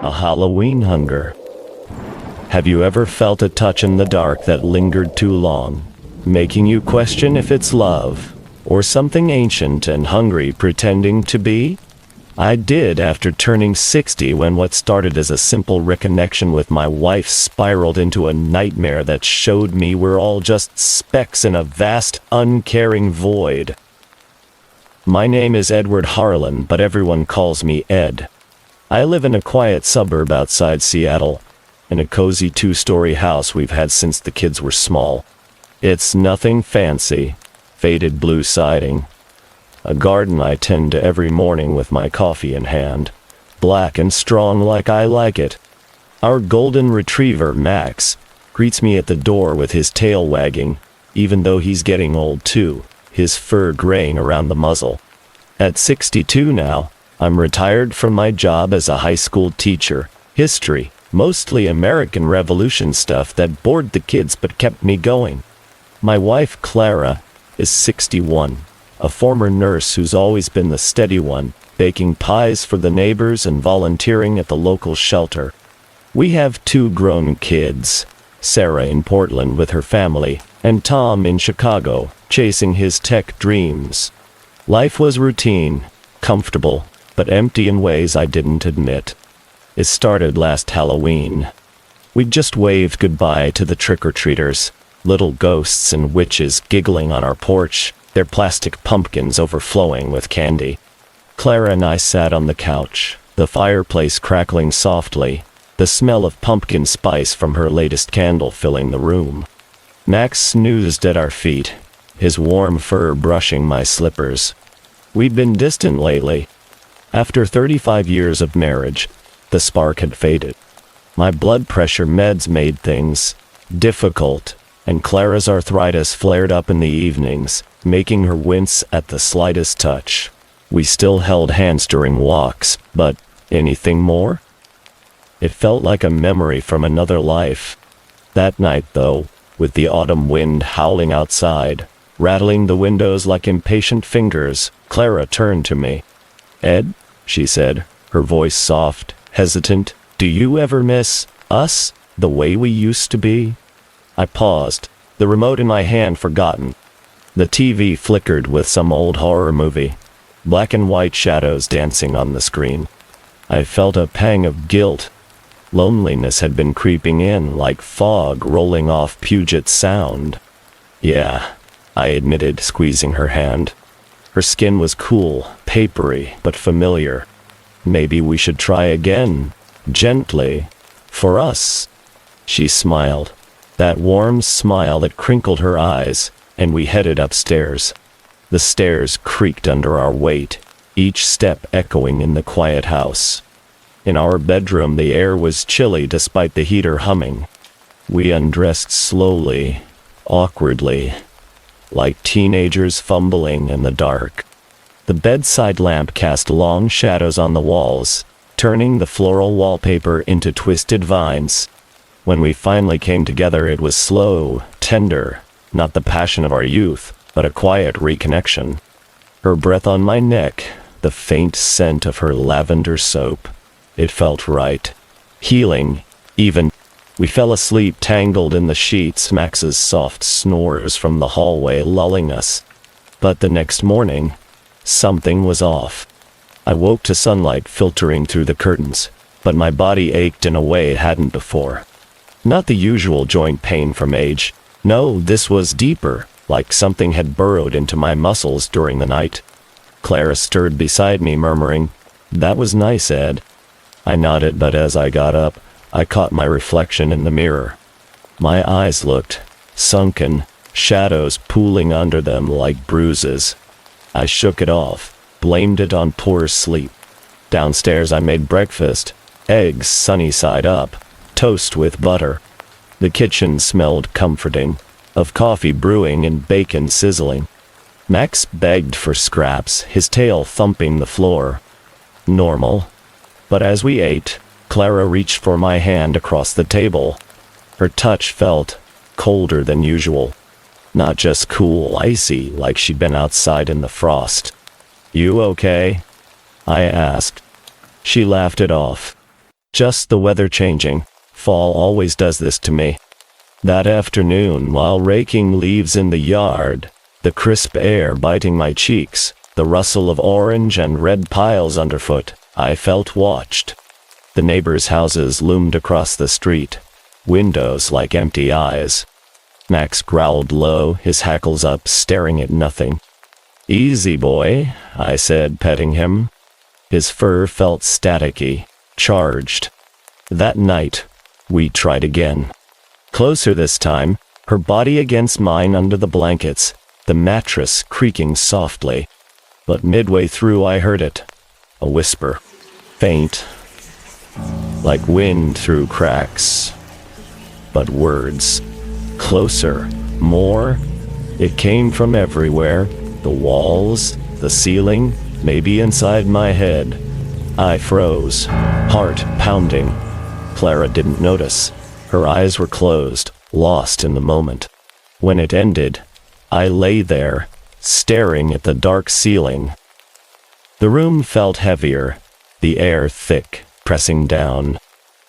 A Halloween hunger. Have you ever felt a touch in the dark that lingered too long, making you question if it's love, or something ancient and hungry pretending to be? I did after turning 60, when what started as a simple reconnection with my wife spiraled into a nightmare that showed me we're all just specks in a vast, uncaring void. My name is Edward Harlan, but everyone calls me Ed. I live in a quiet suburb outside Seattle, in a cozy 2-story house we've had since the kids were small. It's nothing fancy, faded blue siding, a garden I tend to every morning with my coffee in hand, black and strong like I like it. Our golden retriever, Max, greets me at the door with his tail wagging, even though he's getting old too, his fur graying around the muzzle. At 62 now, I'm retired from my job as a high school teacher, history, mostly American Revolution stuff that bored the kids but kept me going. My wife, Clara, is 61, a former nurse who's always been the steady one, baking pies for the neighbors and volunteering at the local shelter. We have 2 grown kids, Sarah in Portland with her family, and Tom in Chicago, chasing his tech dreams. Life was routine, comfortable, but empty in ways I didn't admit. It started last Halloween. We just waved goodbye to the trick-or-treaters, little ghosts and witches giggling on our porch, their plastic pumpkins overflowing with candy. Clara and I sat on the couch, the fireplace crackling softly, the smell of pumpkin spice from her latest candle filling the room. Max snoozed at our feet, his warm fur brushing my slippers. We'd been distant lately. After 35 years of marriage, the spark had faded. My blood pressure meds made things difficult, and Clara's arthritis flared up in the evenings, making her wince at the slightest touch. We still held hands during walks, but anything more? It felt like a memory from another life. That night, though, with the autumn wind howling outside, rattling the windows like impatient fingers, Clara turned to me. "Ed," she said, her voice soft, hesitant, "do you ever miss us, the way we used to be?" I paused, the remote in my hand forgotten. The TV flickered with some old horror movie, black and white shadows dancing on the screen. I felt a pang of guilt. Loneliness had been creeping in like fog rolling off Puget Sound. "Yeah," I admitted, squeezing her hand. Her skin was cool, papery, but familiar. "Maybe we should try again, gently, for us." She smiled, that warm smile that crinkled her eyes, and we headed upstairs. The stairs creaked under our weight, each step echoing in the quiet house. In our bedroom, the air was chilly despite the heater humming. We undressed slowly, awkwardly, like teenagers fumbling in the dark. The bedside lamp cast long shadows on the walls, turning the floral wallpaper into twisted vines. When we finally came together, it was slow, tender, not the passion of our youth, but a quiet reconnection. Her breath on my neck, the faint scent of her lavender soap. It felt right. Healing, even. We fell asleep tangled in the sheets, Max's soft snores from the hallway lulling us. But the next morning, something was off. I woke to sunlight filtering through the curtains, but my body ached in a way it hadn't before. Not the usual joint pain from age. No, this was deeper, like something had burrowed into my muscles during the night. Clara stirred beside me, murmuring, "That was nice, Ed." I nodded, but as I got up, I caught my reflection in the mirror. My eyes looked sunken, shadows pooling under them like bruises. I shook it off, blamed it on poor sleep. Downstairs I made breakfast, eggs sunny side up, toast with butter. The kitchen smelled comforting, of coffee brewing and bacon sizzling. Max begged for scraps, his tail thumping the floor. Normal. But as we ate, Clara reached for my hand across the table. Her touch felt colder than usual. Not just cool, icy, like she'd been outside in the frost. "You okay?" I asked. She laughed it off. Just the weather changing. Fall always does this to me. That afternoon, while raking leaves in the yard, the crisp air biting my cheeks, the rustle of orange and red piles underfoot, I felt watched. The neighbors' houses loomed across the street, windows like empty eyes. Max growled low, his hackles up, staring at nothing. "Easy, boy," I said, petting him. His fur felt staticky, charged. That night, we tried again. Closer this time, her body against mine under the blankets, the mattress creaking softly. But midway through I heard it, a whisper, faint, like wind through cracks. But words, closer, more. It came from everywhere, the walls, the ceiling, maybe inside my head. I froze, heart pounding. Clara didn't notice. Her eyes were closed, lost in the moment. When it ended, I lay there, staring at the dark ceiling. The room felt heavier, the air thick, pressing down.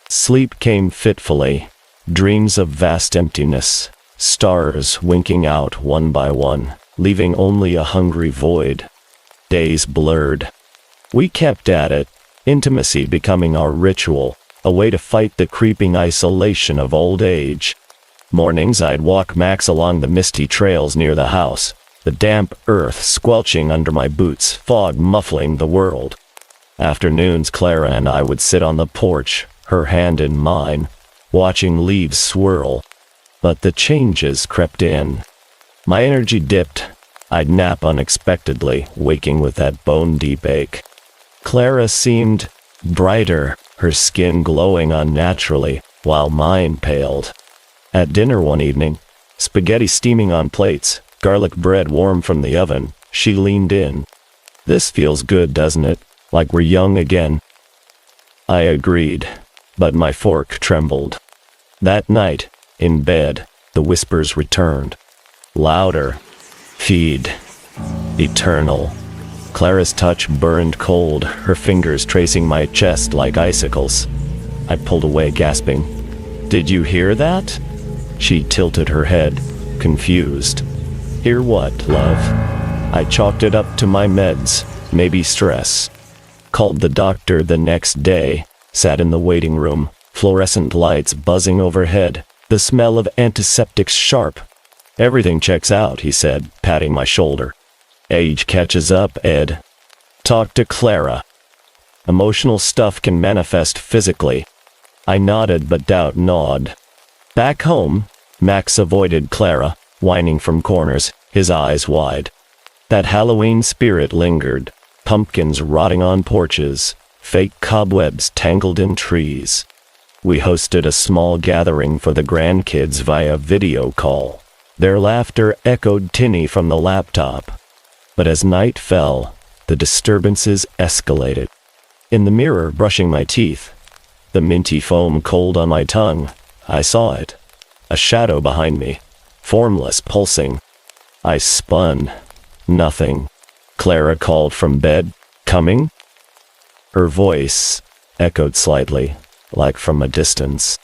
Sleep came fitfully, dreams of vast emptiness, stars winking out one by one, leaving only a hungry void. Days blurred. We kept at it, intimacy becoming our ritual, a way to fight the creeping isolation of old age. Mornings I'd walk Max along the misty trails near the house, the damp earth squelching under my boots, fog muffling the world. Afternoons Clara and I would sit on the porch, her hand in mine, watching leaves swirl. But the changes crept in. My energy dipped. I'd nap unexpectedly, waking with that bone-deep ache. Clara seemed brighter, her skin glowing unnaturally, while mine paled. At dinner one evening, spaghetti steaming on plates, garlic bread warm from the oven, she leaned in. "This feels good, doesn't it? Like we're young again." I agreed, but my fork trembled. That night, in bed, the whispers returned. Louder. Feed. Eternal. Clara's touch burned cold, her fingers tracing my chest like icicles. I pulled away, gasping. "Did you hear that?" She tilted her head, confused. "Hear what, love?" I chalked it up to my meds, maybe stress. Called the doctor the next day, sat in the waiting room, fluorescent lights buzzing overhead, the smell of antiseptics sharp. "Everything checks out," he said, patting my shoulder. "Age catches up, Ed. Talk to Clara. Emotional stuff can manifest physically." I nodded, but doubt gnawed. Back home, Max avoided Clara, whining from corners, his eyes wide. That Halloween spirit lingered, pumpkins rotting on porches, fake cobwebs tangled in trees. We hosted a small gathering for the grandkids via video call. Their laughter echoed tinny from the laptop. But as night fell, the disturbances escalated. In the mirror, brushing my teeth, the minty foam cold on my tongue, I saw it. A shadow behind me, formless, pulsing. I spun. Nothing. Clara called from bed. "Coming?" Her voice echoed slightly, like from a distance.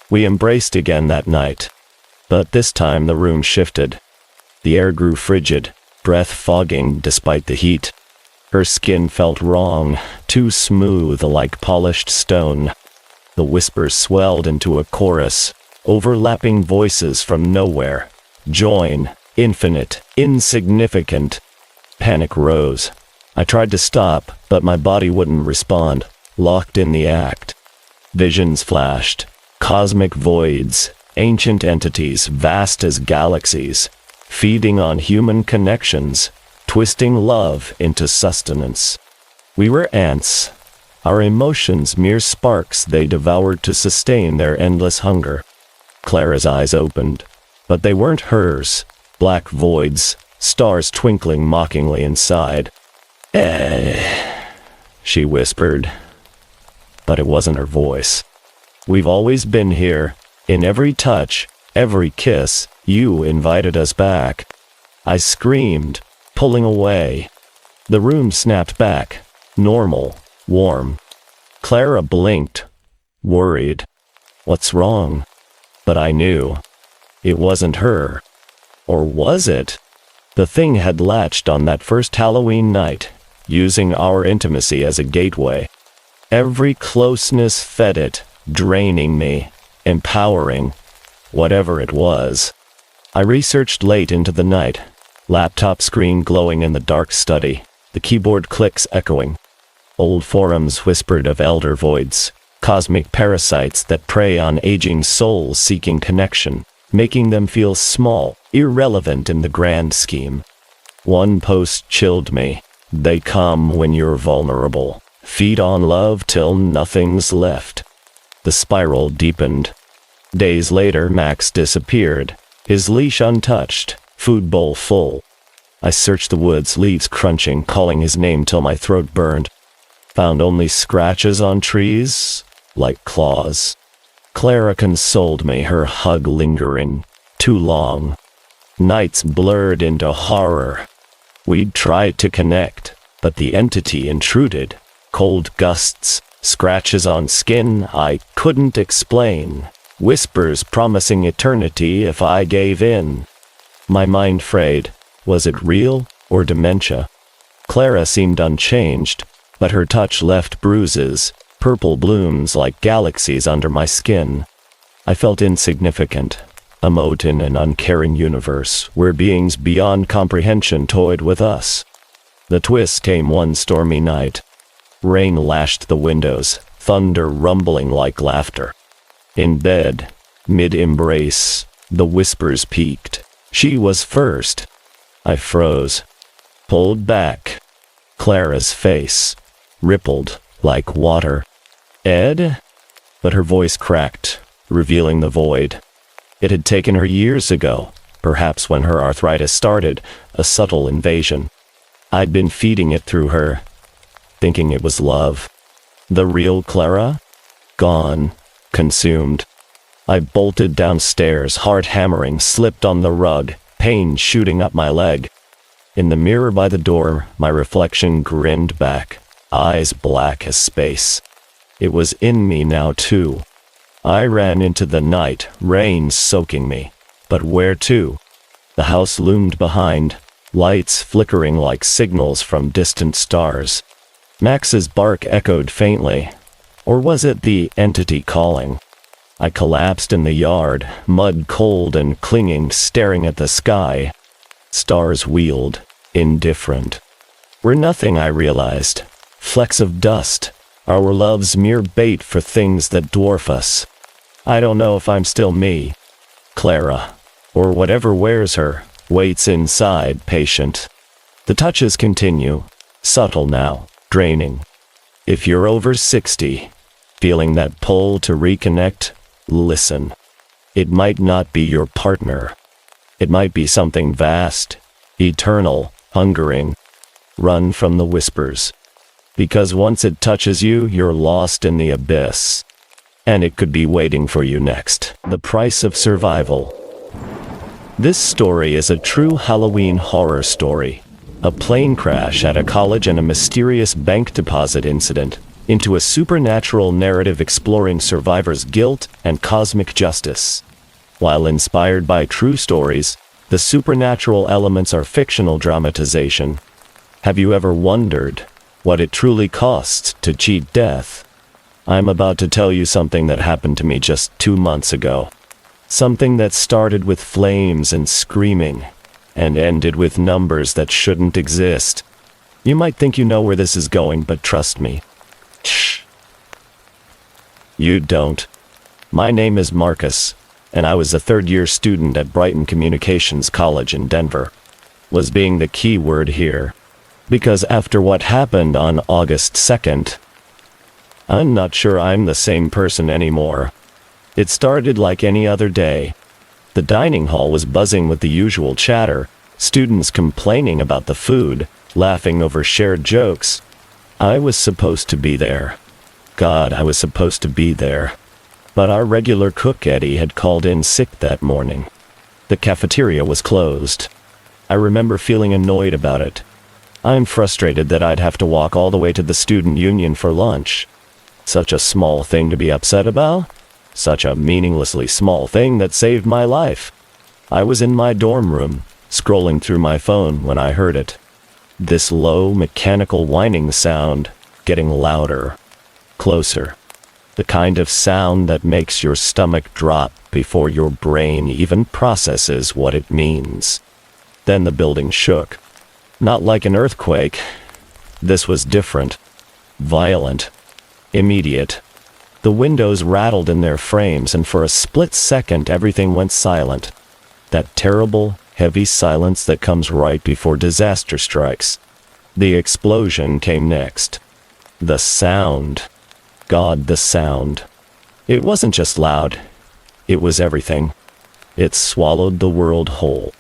We embraced again that night. But this time the room shifted. The air grew frigid, breath fogging despite the heat. Her skin felt wrong, too smooth like polished stone. The whispers swelled into a chorus, overlapping voices from nowhere. Join, infinite, insignificant. Panic rose. I tried to stop, but my body wouldn't respond, locked in the act. Visions flashed, cosmic voids, ancient entities vast as galaxies, feeding on human connections, twisting love into sustenance. We were ants, our emotions mere sparks they devoured to sustain their endless hunger. Clara's eyes opened, but they weren't hers, black voids, stars twinkling mockingly inside. She whispered, but it wasn't her voice. "We've always been here. In every touch, every kiss, you invited us back." I screamed, pulling away. The room snapped back, normal, warm. Clara blinked, worried. What's wrong? But I knew. It wasn't her. Or was it? The thing had latched on that first Halloween night, using our intimacy as a gateway. Every closeness fed it, draining me, empowering, whatever it was. I researched late into the night, laptop screen glowing in the dark study, the keyboard clicks echoing. Old forums whispered of elder voids, cosmic parasites that prey on aging souls seeking connection, making them feel small, irrelevant in the grand scheme. One post chilled me. They come when you're vulnerable. Feed on love till nothing's left. The spiral deepened. Days later, Max disappeared, his leash untouched, food bowl full. I searched the woods, leaves crunching, calling his name till my throat burned. Found only scratches on trees, like claws. Clara consoled me, her hug lingering, too long. Nights blurred into horror. We'd tried to connect, but the entity intruded. Cold gusts, scratches on skin I couldn't explain. Whispers promising eternity if I gave in. My mind frayed. Was it real or dementia? Clara seemed unchanged, but her touch left bruises, purple blooms like galaxies under my skin. I felt insignificant, a mote in an uncaring universe where beings beyond comprehension toyed with us. The twist came one stormy night. Rain lashed the windows, thunder rumbling like laughter. In bed, mid-embrace, the whispers peaked. She was first. I froze, pulled back. Clara's face rippled like water. Ed? But her voice cracked, revealing the void. It had taken her years ago, perhaps when her arthritis started, a subtle invasion. I'd been feeding it through her, thinking it was love. The real Clara? Gone, consumed. I bolted downstairs, heart hammering, slipped on the rug, pain shooting up my leg. In the mirror by the door, my reflection grinned back, eyes black as space. It was in me now, too. I ran into the night, rain soaking me. But where to? The house loomed behind, lights flickering like signals from distant stars. Max's bark echoed faintly. Or was it the entity calling? I collapsed in the yard, mud cold and clinging, staring at the sky. Stars wheeled, indifferent. We're nothing, I realized. Flecks of dust. Our love's mere bait for things that dwarf us. I don't know if I'm still me. Clara, or whatever wears her, waits inside, patient. The touches continue, subtle now, draining. If you're over 60, feeling that pull to reconnect, listen. It might not be your partner. It might be something vast, eternal, hungering. Run from the whispers. Because once it touches you, you're lost in the abyss. And it could be waiting for you next. The price of survival. This story is a true Halloween horror story. A plane crash at a college and a mysterious bank deposit incident into a supernatural narrative exploring survivors' guilt and cosmic justice. While inspired by true stories, the supernatural elements are fictional dramatization. Have you ever wondered what it truly costs to cheat death? I'm about to tell you something that happened to me just 2 months ago. Something that started with flames and screaming, and ended with numbers that shouldn't exist. You might think you know where this is going, but trust me. Shh. You don't. My name is Marcus, and I was a third-year student at Brighton Communications College in Denver. Was being the key word here. Because after what happened on August 2nd, I'm not sure I'm the same person anymore. It started like any other day. The dining hall was buzzing with the usual chatter, students complaining about the food, laughing over shared jokes. I was supposed to be there. God, I was supposed to be there. But our regular cook, Eddie, had called in sick that morning. The cafeteria was closed. I remember feeling annoyed about it. I'm frustrated that I'd have to walk all the way to the student union for lunch. Such a small thing to be upset about. Such a meaninglessly small thing that saved my life. I was in my dorm room, scrolling through my phone when I heard it. This low, mechanical whining sound, getting louder, closer. The kind of sound that makes your stomach drop before your brain even processes what it means. Then the building shook. Not like an earthquake. This was different. Violent. Immediate. The windows rattled in their frames, and for a split second everything went silent. That terrible, heavy silence that comes right before disaster strikes. The explosion came next. The sound. God, the sound. It wasn't just loud. It was everything. It swallowed the world whole.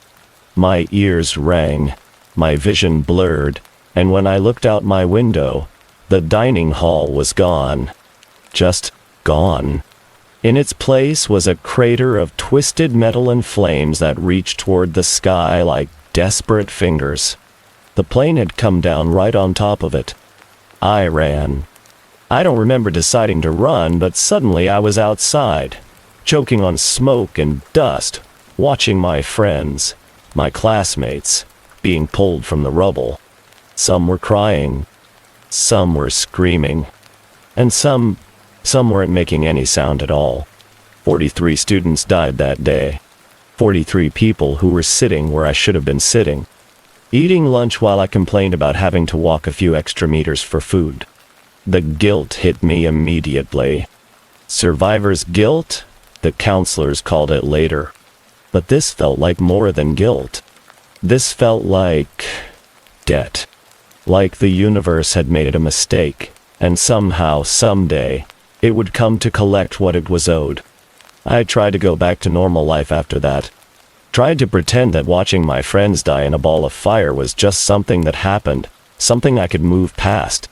My ears rang, my vision blurred, and when I looked out my window, the dining hall was gone. Just gone. In its place was a crater of twisted metal and flames that reached toward the sky like desperate fingers. The plane had come down right on top of it. I ran. I don't remember deciding to run, but suddenly I was outside, choking on smoke and dust, watching my friends, my classmates, being pulled from the rubble. Some were crying, some were screaming, and some weren't making any sound at all. 43 students died that day. 43 people who were sitting where I should have been sitting, eating lunch while I complained about having to walk a few extra meters for food. The guilt hit me immediately. Survivor's guilt? The counselors called it later. But this felt like more than guilt. This felt like debt. Like the universe had made a mistake, and somehow, someday, it would come to collect what it was owed. I tried to go back to normal life after that. Tried to pretend that watching my friends die in a ball of fire was just something that happened, something I could move past.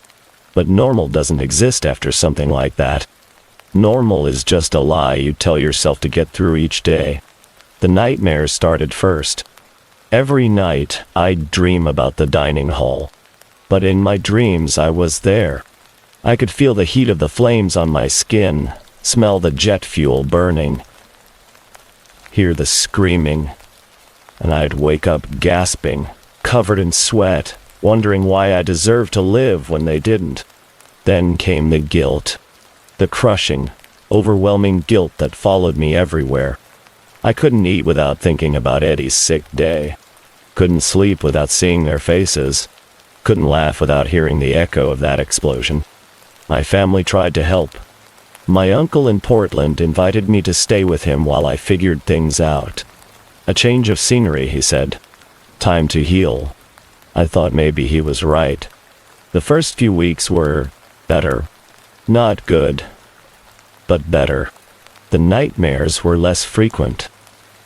But normal doesn't exist after something like that. Normal is just a lie you tell yourself to get through each day. The nightmares started first. Every night, I'd dream about the dining hall. But in my dreams, I was there. I could feel the heat of the flames on my skin, smell the jet fuel burning, hear the screaming, and I'd wake up gasping, covered in sweat, wondering why I deserved to live when they didn't. Then came the guilt. The crushing, overwhelming guilt that followed me everywhere. I couldn't eat without thinking about Eddie's sick day. Couldn't sleep without seeing their faces. Couldn't laugh without hearing the echo of that explosion. My family tried to help. My uncle in Portland invited me to stay with him while I figured things out. A change of scenery, he said. Time to heal. I thought maybe he was right. The first few weeks were better. Not good, but better. The nightmares were less frequent.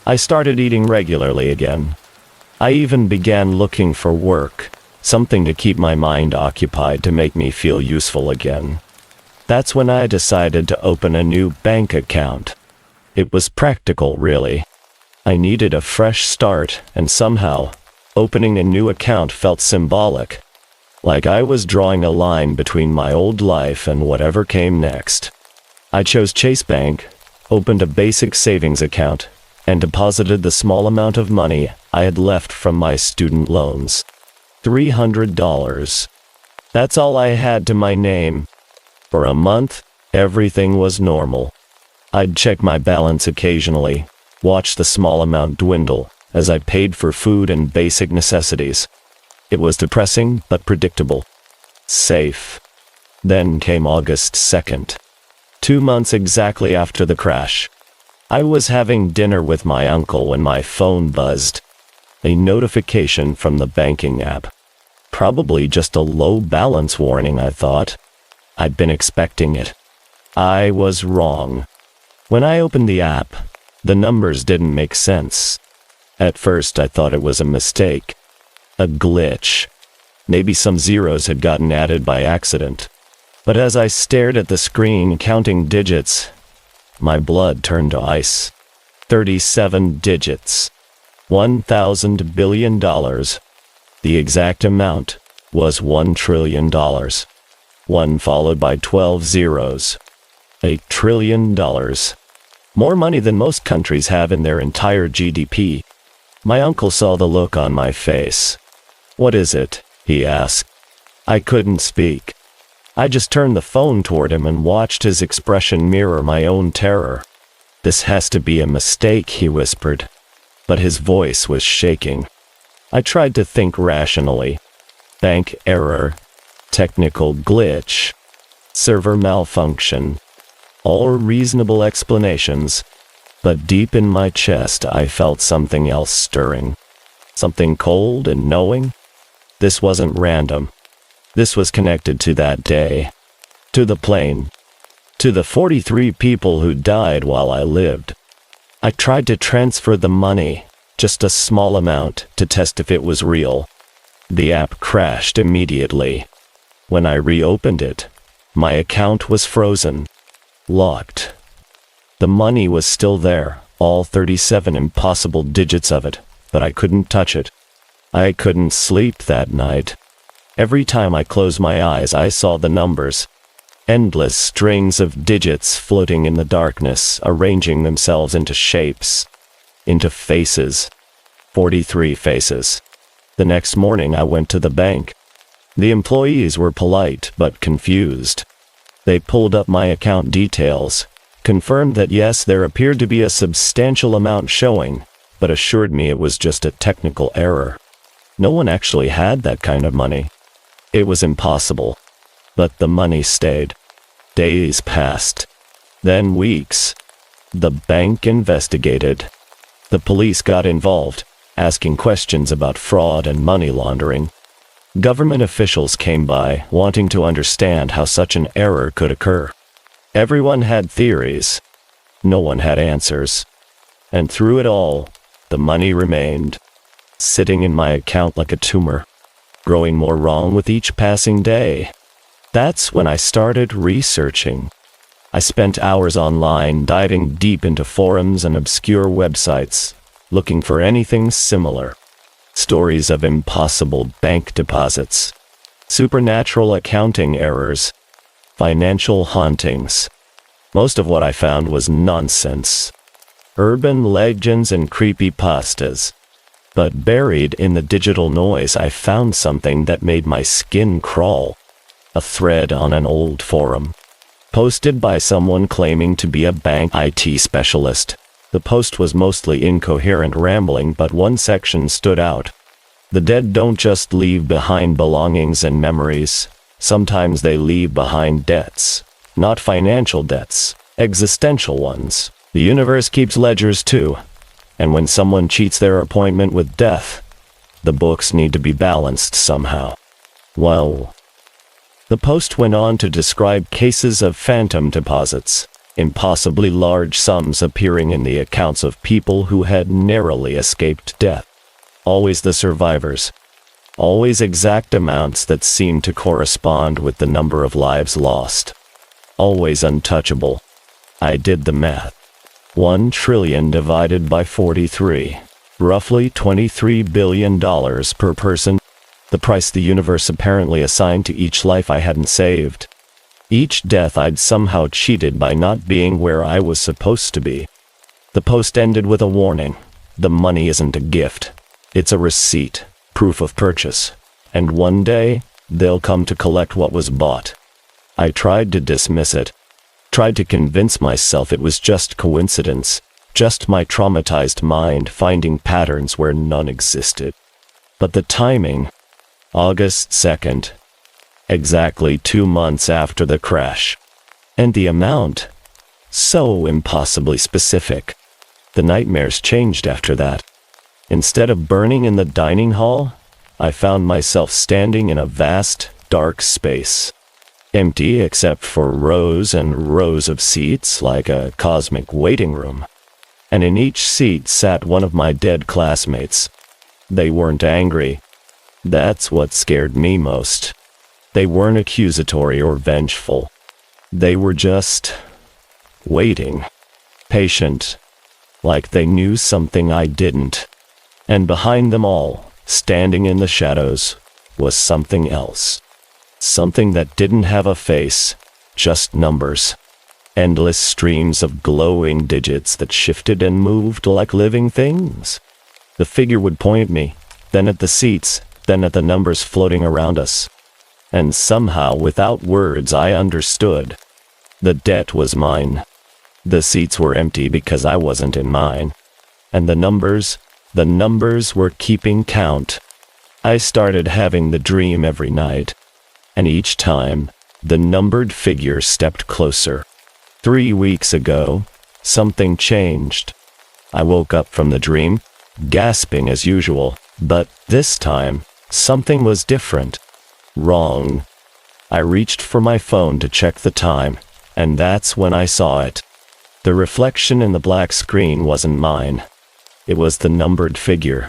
I started eating regularly again. I even began looking for work, something to keep my mind occupied to make me feel useful again. That's when I decided to open a new bank account. It was practical, really. I needed a fresh start, and somehow, opening a new account felt symbolic. Like I was drawing a line between my old life and whatever came next. I chose Chase Bank, opened a basic savings account, and deposited the small amount of money I had left from my student loans. $300. That's all I had to my name. For a month, everything was normal. I'd check my balance occasionally, watch the small amount dwindle as I paid for food and basic necessities. It was depressing but predictable. Safe. Then came August 2nd. 2 months exactly after the crash. I was having dinner with my uncle when my phone buzzed. A notification from the banking app. Probably just a low balance warning, I thought. I'd been expecting it. I was wrong. When I opened the app, the numbers didn't make sense. At first, I thought it was a mistake. A glitch. Maybe some zeros had gotten added by accident. But as I stared at the screen counting digits, my blood turned to ice. 37 digits. $1,000 billion. The exact amount was $1 trillion. one followed by 12 zeros. $1 trillion. More money than most countries have in their entire GDP. My uncle saw the look on my face. "What is it?" he asked. I couldn't speak. I just turned the phone toward him and watched his expression mirror my own terror. "This has to be a mistake," he whispered. But his voice was shaking. I tried to think rationally. Bank error. Technical glitch. Server malfunction. All reasonable explanations. But deep in my chest I felt something else stirring. Something cold and knowing. This wasn't random. This was connected to that day. To the plane. To the 43 people who died while I lived. I tried to transfer the money, just a small amount, to test if it was real. The app crashed immediately. When I reopened it, my account was frozen. Locked. The money was still there, all 37 impossible digits of it, but I couldn't touch it. I couldn't sleep that night. Every time I closed my eyes, I saw the numbers. Endless strings of digits floating in the darkness, arranging themselves into shapes, into faces. 43 faces. The next morning I went to the bank. The employees were polite but confused. They pulled up my account details, confirmed that yes, there appeared to be a substantial amount showing, but assured me it was just a technical error. No one actually had that kind of money. It was impossible. But the money stayed. Days passed. Then weeks. The bank investigated. The police got involved, asking questions about fraud and money laundering. Government officials came by, wanting to understand how such an error could occur. Everyone had theories. No one had answers. And through it all, the money remained, sitting in my account like a tumor, growing more wrong with each passing day. That's when I started researching. I spent hours online, diving deep into forums and obscure websites, looking for anything similar. Stories of impossible bank deposits, supernatural accounting errors, financial hauntings. Most of what I found was nonsense. Urban legends and creepypastas. But buried in the digital noise, I found something that made my skin crawl. A thread on an old forum, posted by someone claiming to be a bank IT specialist. The post was mostly incoherent rambling, but one section stood out. The dead don't just leave behind belongings and memories. Sometimes they leave behind debts. Not financial debts, existential ones. The universe keeps ledgers too. And when someone cheats their appointment with death, the books need to be balanced somehow. Well, the post went on to describe cases of phantom deposits, impossibly large sums appearing in the accounts of people who had narrowly escaped death. Always the survivors. Always exact amounts that seemed to correspond with the number of lives lost. Always untouchable. I did the math. 1 trillion divided by 43. Roughly $23 billion per person. The price the universe apparently assigned to each life I hadn't saved. Each death I'd somehow cheated by not being where I was supposed to be. The post ended with a warning. The money isn't a gift. It's a receipt, proof of purchase. And one day, they'll come to collect what was bought. I tried to dismiss it. Tried to convince myself it was just coincidence, just my traumatized mind finding patterns where none existed. But the timing, August 2nd, exactly 2 months after the crash. And the amount, so impossibly specific. The nightmares changed after that. Instead of burning in the dining hall, I found myself standing in a vast, dark space. Empty except for rows and rows of seats like a cosmic waiting room. And in each seat sat one of my dead classmates. They weren't angry. That's what scared me most. They weren't accusatory or vengeful. They were just waiting. Patient. Like they knew something I didn't. And behind them all, standing in the shadows, was something else. Something that didn't have a face, just numbers. Endless streams of glowing digits that shifted and moved like living things. The figure would point me, then at the seats, then at the numbers floating around us. And somehow, without words, I understood. The debt was mine. The seats were empty because I wasn't in mine. And the numbers were keeping count. I started having the dream every night. And each time, the numbered figure stepped closer. 3 weeks ago, something changed. I woke up from the dream, gasping as usual, but this time, something was different. Wrong. I reached for my phone to check the time, and that's when I saw it. The reflection in the black screen wasn't mine. It was the numbered figure,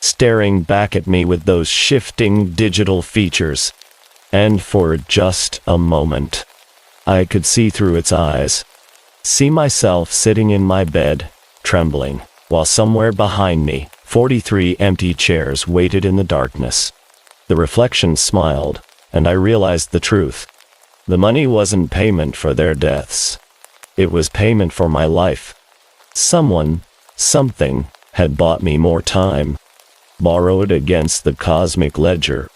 staring back at me with those shifting digital features. And for just a moment, I could see through its eyes, see myself sitting in my bed, trembling, while somewhere behind me, 43 empty chairs waited in the darkness. The reflection smiled, and I realized the truth. The money wasn't payment for their deaths. It was payment for my life. Something, had bought me more time, borrowed against the cosmic ledger.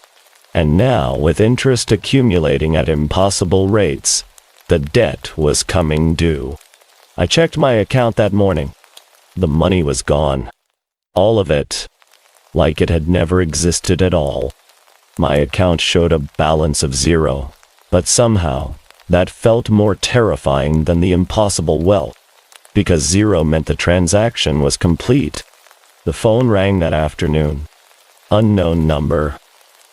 And now, with interest accumulating at impossible rates, the debt was coming due. I checked my account that morning. The money was gone. All of it. Like it had never existed at all. My account showed a balance of 0, but somehow, that felt more terrifying than the impossible wealth, because 0 meant the transaction was complete. The phone rang that afternoon. Unknown number.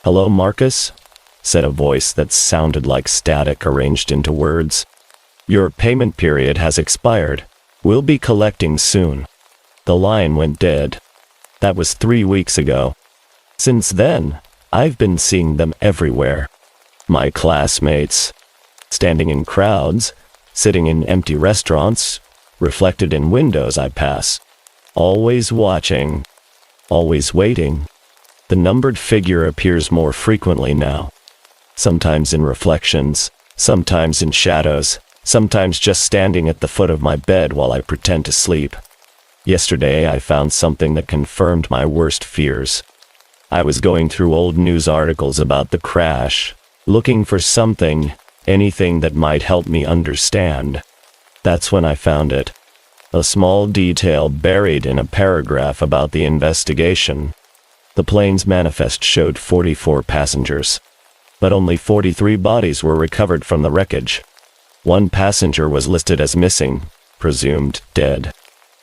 "Hello, Marcus?" said a voice that sounded like static arranged into words. "Your payment period has expired. We'll be collecting soon." The line went dead. That was 3 weeks ago. Since then, I've been seeing them everywhere. My classmates, standing in crowds, sitting in empty restaurants, reflected in windows I pass. Always watching, always waiting. The numbered figure appears more frequently now. Sometimes in reflections, sometimes in shadows, sometimes just standing at the foot of my bed while I pretend to sleep. Yesterday I found something that confirmed my worst fears. I was going through old news articles about the crash, looking for something, anything that might help me understand. That's when I found it. A small detail buried in a paragraph about the investigation. The plane's manifest showed 44 passengers, but only 43 bodies were recovered from the wreckage. One passenger was listed as missing, presumed dead.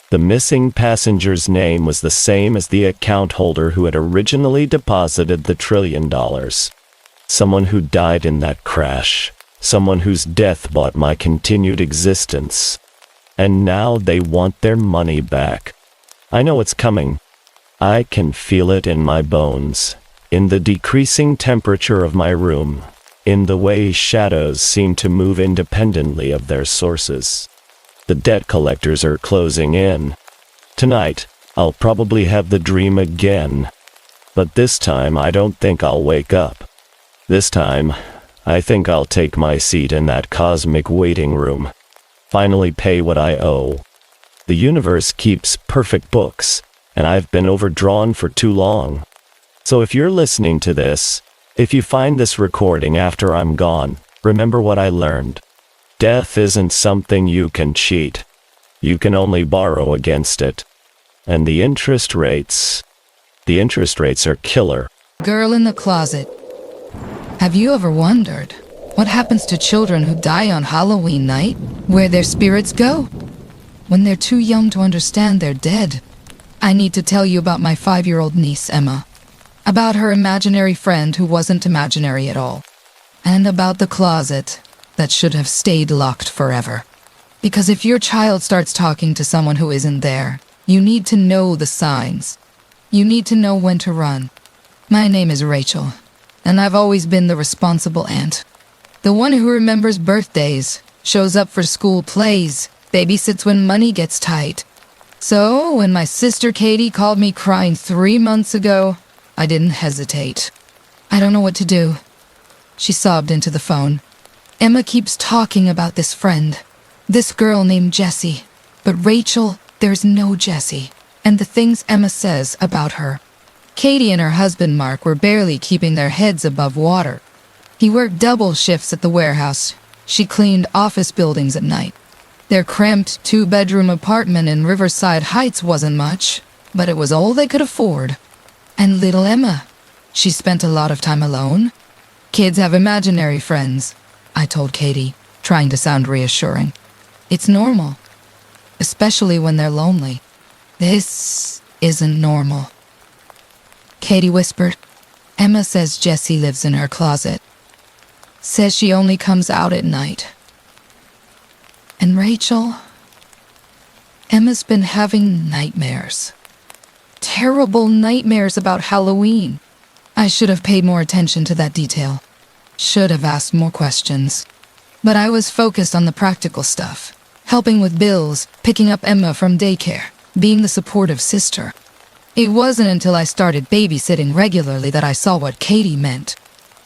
The missing passenger's name was the same as the account holder who had originally deposited the $1 trillion. Someone who died in that crash. Someone whose death bought my continued existence. And now they want their money back. I know it's coming. I can feel it in my bones, in the decreasing temperature of my room, in the way shadows seem to move independently of their sources. The debt collectors are closing in. Tonight, I'll probably have the dream again. But this time, I don't think I'll wake up. This time, I think I'll take my seat in that cosmic waiting room. Finally pay what I owe. The universe keeps perfect books, and I've been overdrawn for too long. So if you're listening to this, if you find this recording after I'm gone, remember what I learned. Death isn't something you can cheat. You can only borrow against it. And the interest rates are killer. Girl in the closet. Have you ever wondered what happens to children who die on Halloween night? Where their spirits go? When they're too young to understand they're dead. I need to tell you about my 5-year-old niece, Emma. About her imaginary friend who wasn't imaginary at all. And about the closet that should have stayed locked forever. Because if your child starts talking to someone who isn't there, you need to know the signs. You need to know when to run. My name is Rachel, and I've always been the responsible aunt. The one who remembers birthdays, shows up for school plays, babysits when money gets tight. So, when my sister Katie called me crying 3 months ago, I didn't hesitate. I don't know what to do. She sobbed into the phone. Emma keeps talking about this friend, this girl named Jessie. But Rachel, there's no Jessie. And the things Emma says about her. Katie and her husband Mark were barely keeping their heads above water. He worked double shifts at the warehouse. She cleaned office buildings at night. Their cramped 2-bedroom apartment in Riverside Heights wasn't much, but it was all they could afford. And little Emma, she spent a lot of time alone. Kids have imaginary friends, I told Katie, trying to sound reassuring. It's normal, especially when they're lonely. This isn't normal. Katie whispered. Emma says Jessie lives in her closet. Says she only comes out at night. And Rachel, Emma's been having nightmares. Terrible nightmares about Halloween. I should have paid more attention to that detail. Should have asked more questions. But I was focused on the practical stuff. Helping with bills, picking up Emma from daycare, being the supportive sister. It wasn't until I started babysitting regularly that I saw what Katie meant.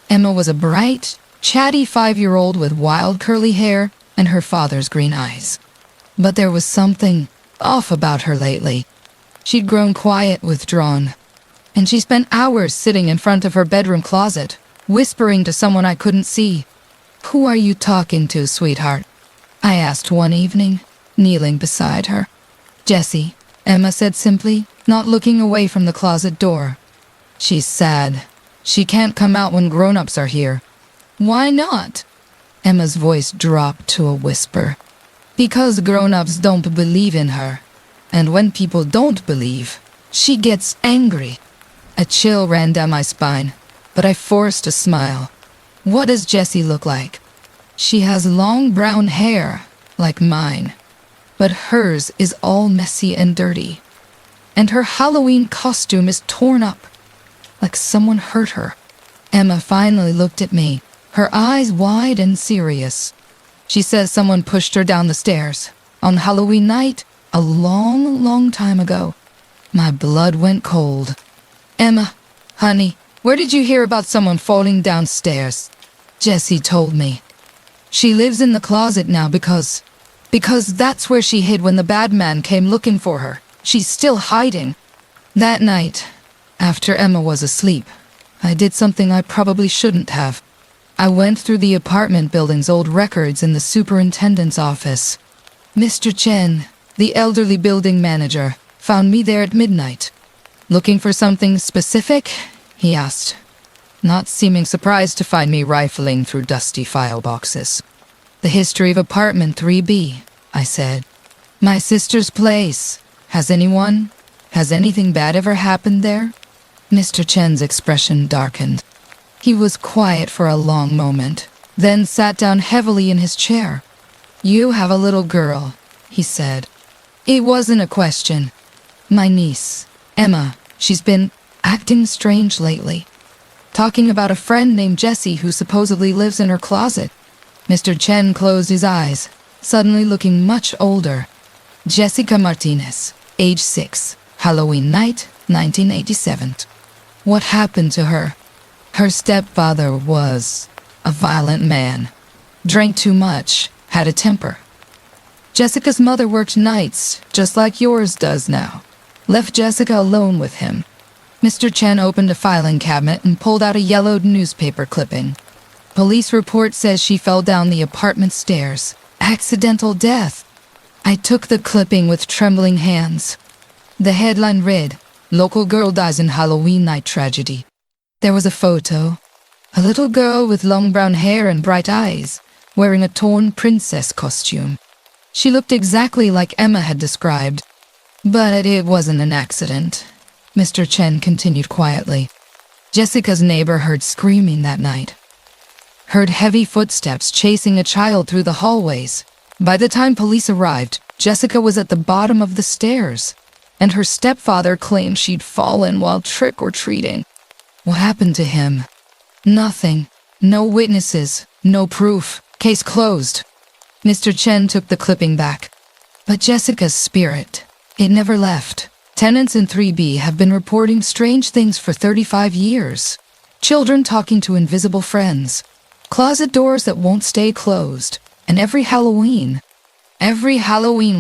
Emma was a bright, chatty 5-year-old with wild curly hair and her father's green eyes. But there was something off about her lately. She'd grown quiet, withdrawn, and she spent hours sitting in front of her bedroom closet, whispering to someone I couldn't see. "Who are you talking to, sweetheart?" I asked one evening, kneeling beside her. "Jessie," Emma said simply, not looking away from the closet door. "She's sad. She can't come out when grown-ups are here." "Why not?" Emma's voice dropped to a whisper. "Because grown-ups don't believe in her. And when people don't believe, she gets angry." A chill ran down my spine, but I forced a smile. "What does Jessie look like?" "She has long brown hair, like mine. But hers is all messy and dirty. And her Halloween costume is torn up, like someone hurt her." Emma finally looked at me, her eyes wide and serious. She says someone pushed her down the stairs, on Halloween night, a long, long time ago. My blood went cold. "Emma, honey, where did you hear about someone falling downstairs?" Jessie told me. "She lives in the closet now because that's where she hid when the bad man came looking for her. She's still hiding." That night, after Emma was asleep, I did something I probably shouldn't have. I went through the apartment building's old records in the superintendent's office. Mr. Chen, the elderly building manager, found me there at midnight. "Looking for something specific?" he asked, not seeming surprised to find me rifling through dusty file boxes. "The history of apartment 3B, I said. "My sister's place. Has anything bad ever happened there?" Mr. Chen's expression darkened. He was quiet for a long moment, then sat down heavily in his chair. "You have a little girl," he said. It wasn't a question. "My niece, Emma, she's been acting strange lately. Talking about a friend named Jessie who supposedly lives in her closet." Mr. Chen closed his eyes, suddenly looking much older. "Jessica Martinez, age 6, Halloween night, 1987. What happened to her? Her stepfather was a violent man. Drank too much, had a temper. Jessica's mother worked nights, just like yours does now. Left Jessica alone with him." Mr. Chen opened a filing cabinet and pulled out a yellowed newspaper clipping. "Police report says she fell down the apartment stairs. Accidental death." I took the clipping with trembling hands. The headline read, "Local girl dies in Halloween night tragedy." There was a photo. A little girl with long brown hair and bright eyes, wearing a torn princess costume. She looked exactly like Emma had described. But it wasn't an accident. Mr. Chen continued quietly. Jessica's neighbor heard screaming that night. Heard heavy footsteps chasing a child through the hallways. By the time police arrived, Jessica was at the bottom of the stairs, and her stepfather claimed she'd fallen while trick-or-treating. What happened to him? Nothing. No witnesses. No proof. Case closed. Mr. Chen took the clipping back. But Jessica's spirit, it never left. Tenants in 3B have been reporting strange things for 35 years. Children talking to invisible friends. Closet doors that won't stay closed. And every Halloween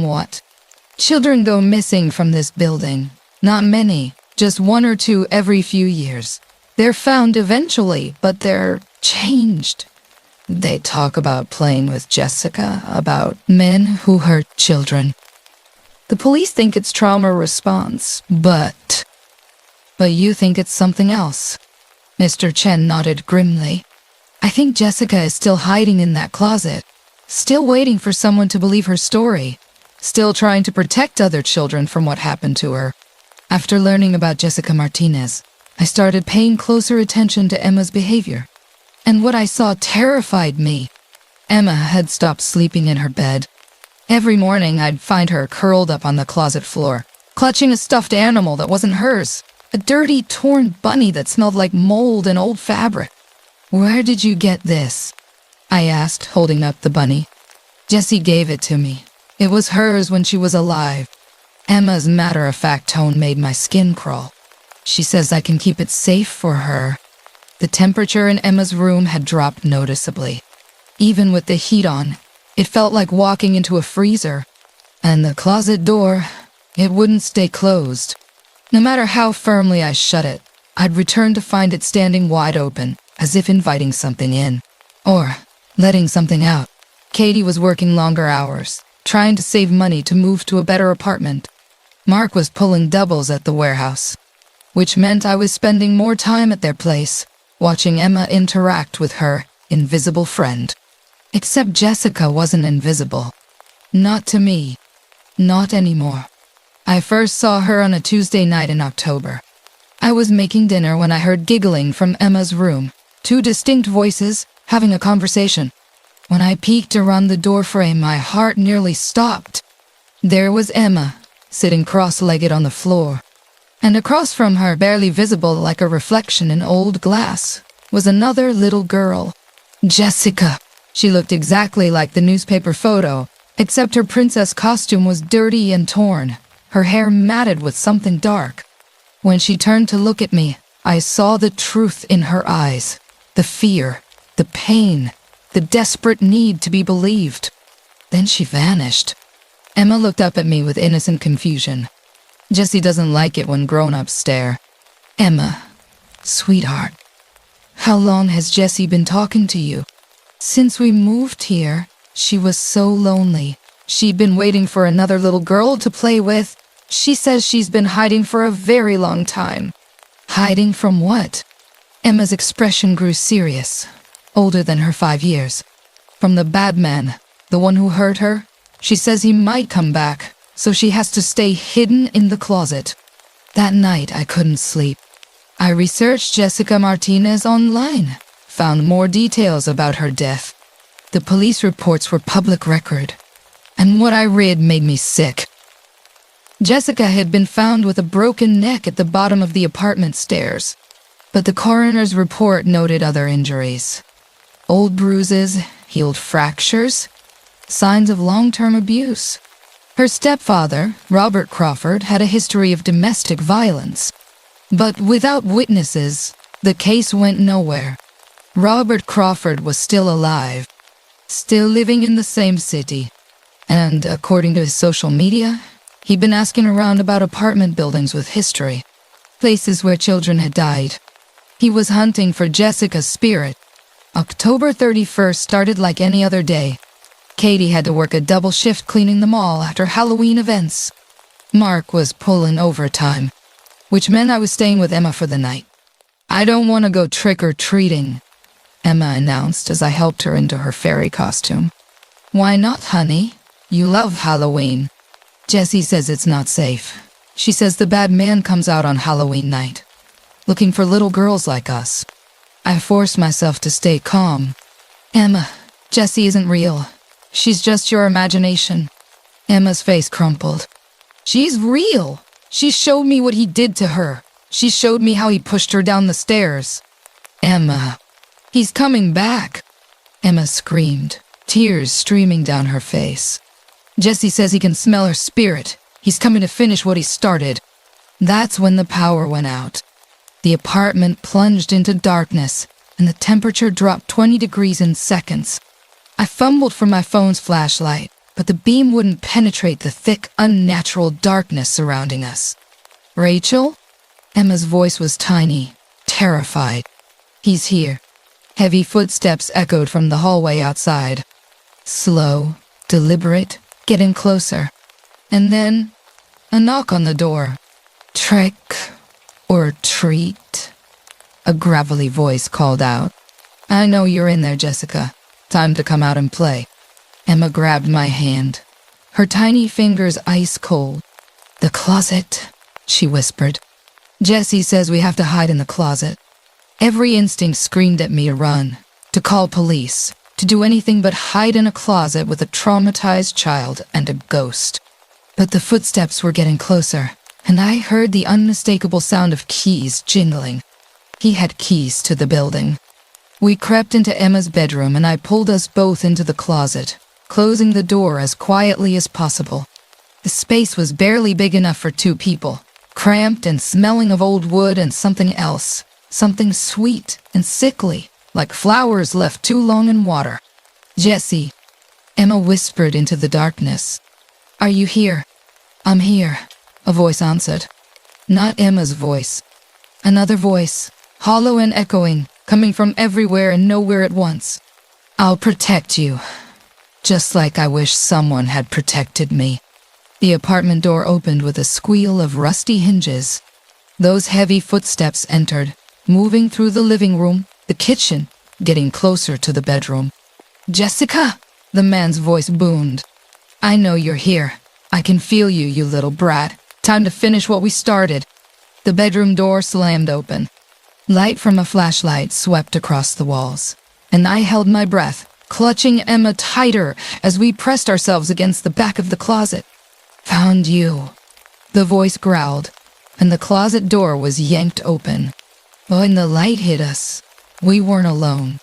what? Children go missing from this building. Not many, just one or two every few years. They're found eventually, but they're changed. They talk about playing with Jessica, about men who hurt children. The police think it's trauma response, but you think it's something else. Mr. Chen nodded grimly. I think Jessica is still hiding in that closet, still waiting for someone to believe her story, still trying to protect other children from what happened to her. After learning about Jessica Martinez, I started paying closer attention to Emma's behavior. And what I saw terrified me. Emma had stopped sleeping in her bed. Every morning I'd find her curled up on the closet floor, clutching a stuffed animal that wasn't hers, a dirty, torn bunny that smelled like mold and old fabric. Where did you get this? I asked, holding up the bunny. Jessie gave it to me. It was hers when she was alive. Emma's matter-of-fact tone made my skin crawl. She says I can keep it safe for her. The temperature in Emma's room had dropped noticeably. Even with the heat on, it felt like walking into a freezer. And the closet door, it wouldn't stay closed. No matter how firmly I shut it, I'd return to find it standing wide open, as if inviting something in. Or letting something out. Katie was working longer hours, trying to save money to move to a better apartment. Mark was pulling doubles at the warehouse, which meant I was spending more time at their place, watching Emma interact with her invisible friend. Except Jessica wasn't invisible. Not to me. Not anymore. I first saw her on a Tuesday night in October. I was making dinner when I heard giggling from Emma's room, two distinct voices having a conversation. When I peeked around the doorframe, my heart nearly stopped. There was Emma, sitting cross-legged on the floor. And across from her, barely visible like a reflection in old glass, was another little girl. Jessica. She looked exactly like the newspaper photo, except her princess costume was dirty and torn, her hair matted with something dark. When she turned to look at me, I saw the truth in her eyes, the fear, the pain, the desperate need to be believed. Then she vanished. Emma looked up at me with innocent confusion. Jessie doesn't like it when grown-ups stare. Emma, sweetheart, how long has Jessie been talking to you? Since we moved here, she was so lonely. She'd been waiting for another little girl to play with. She says she's been hiding for a very long time. Hiding from what? Emma's expression grew serious, older than her 5 years. From the bad man, the one who hurt her. She says he might come back, so she has to stay hidden in the closet. That night, I couldn't sleep. I researched Jessica Martinez online, found more details about her death. The police reports were public record, and what I read made me sick. Jessica had been found with a broken neck at the bottom of the apartment stairs, but the coroner's report noted other injuries. Old bruises, healed fractures, signs of long-term abuse. Her stepfather, Robert Crawford, had a history of domestic violence. But without witnesses, the case went nowhere. Robert Crawford was still alive, still living in the same city. And according to his social media, he'd been asking around about apartment buildings with history, places where children had died. He was hunting for Jessica's spirit. October 31st started like any other day. Katie had to work a double shift cleaning the mall after Halloween events. Mark was pulling overtime, which meant I was staying with Emma for the night. I don't want to go trick-or-treating, Emma announced as I helped her into her fairy costume. Why not, honey? You love Halloween. Jessie says it's not safe. She says the bad man comes out on Halloween night, looking for little girls like us. I forced myself to stay calm. Emma, Jessie isn't real. She's just your imagination. Emma's face crumpled. She's real. She showed me what he did to her. She showed me how he pushed her down the stairs. Emma, he's coming back. Emma screamed, tears streaming down her face. Jessie says he can smell her spirit. He's coming to finish what he started. That's when the power went out. The apartment plunged into darkness, and the temperature dropped 20 degrees in seconds. I fumbled for my phone's flashlight, but the beam wouldn't penetrate the thick, unnatural darkness surrounding us. "Rachel?" Emma's voice was tiny, terrified. "He's here." Heavy footsteps echoed from the hallway outside. Slow, deliberate, getting closer. And then, a knock on the door. "Trick or treat?" A gravelly voice called out. "I know you're in there, Jessica. Time to come out and play." Emma grabbed my hand, her tiny fingers ice cold. "The closet," she whispered. "Jessie says we have to hide in the closet." Every instinct screamed at me to run, to call police, to do anything but hide in a closet with a traumatized child and a ghost. But the footsteps were getting closer, and I heard the unmistakable sound of keys jingling. He had keys to the building. We crept into Emma's bedroom and I pulled us both into the closet, closing the door as quietly as possible. The space was barely big enough for two people, cramped and smelling of old wood and something else, something sweet and sickly, like flowers left too long in water. "Jessie," Emma whispered into the darkness. "Are you here?" "I'm here," a voice answered. Not Emma's voice. Another voice, hollow and echoing, coming from everywhere and nowhere at once. "I'll protect you, just like I wish someone had protected me." The apartment door opened with a squeal of rusty hinges. Those heavy footsteps entered, moving through the living room, the kitchen, getting closer to the bedroom. "Jessica!" the man's voice boomed. "I know you're here. I can feel you, you little brat. Time to finish what we started." The bedroom door slammed open. Light from a flashlight swept across the walls, and I held my breath, clutching Emma tighter as we pressed ourselves against the back of the closet. "Found you," the voice growled, and the closet door was yanked open. When the light hit us, we weren't alone.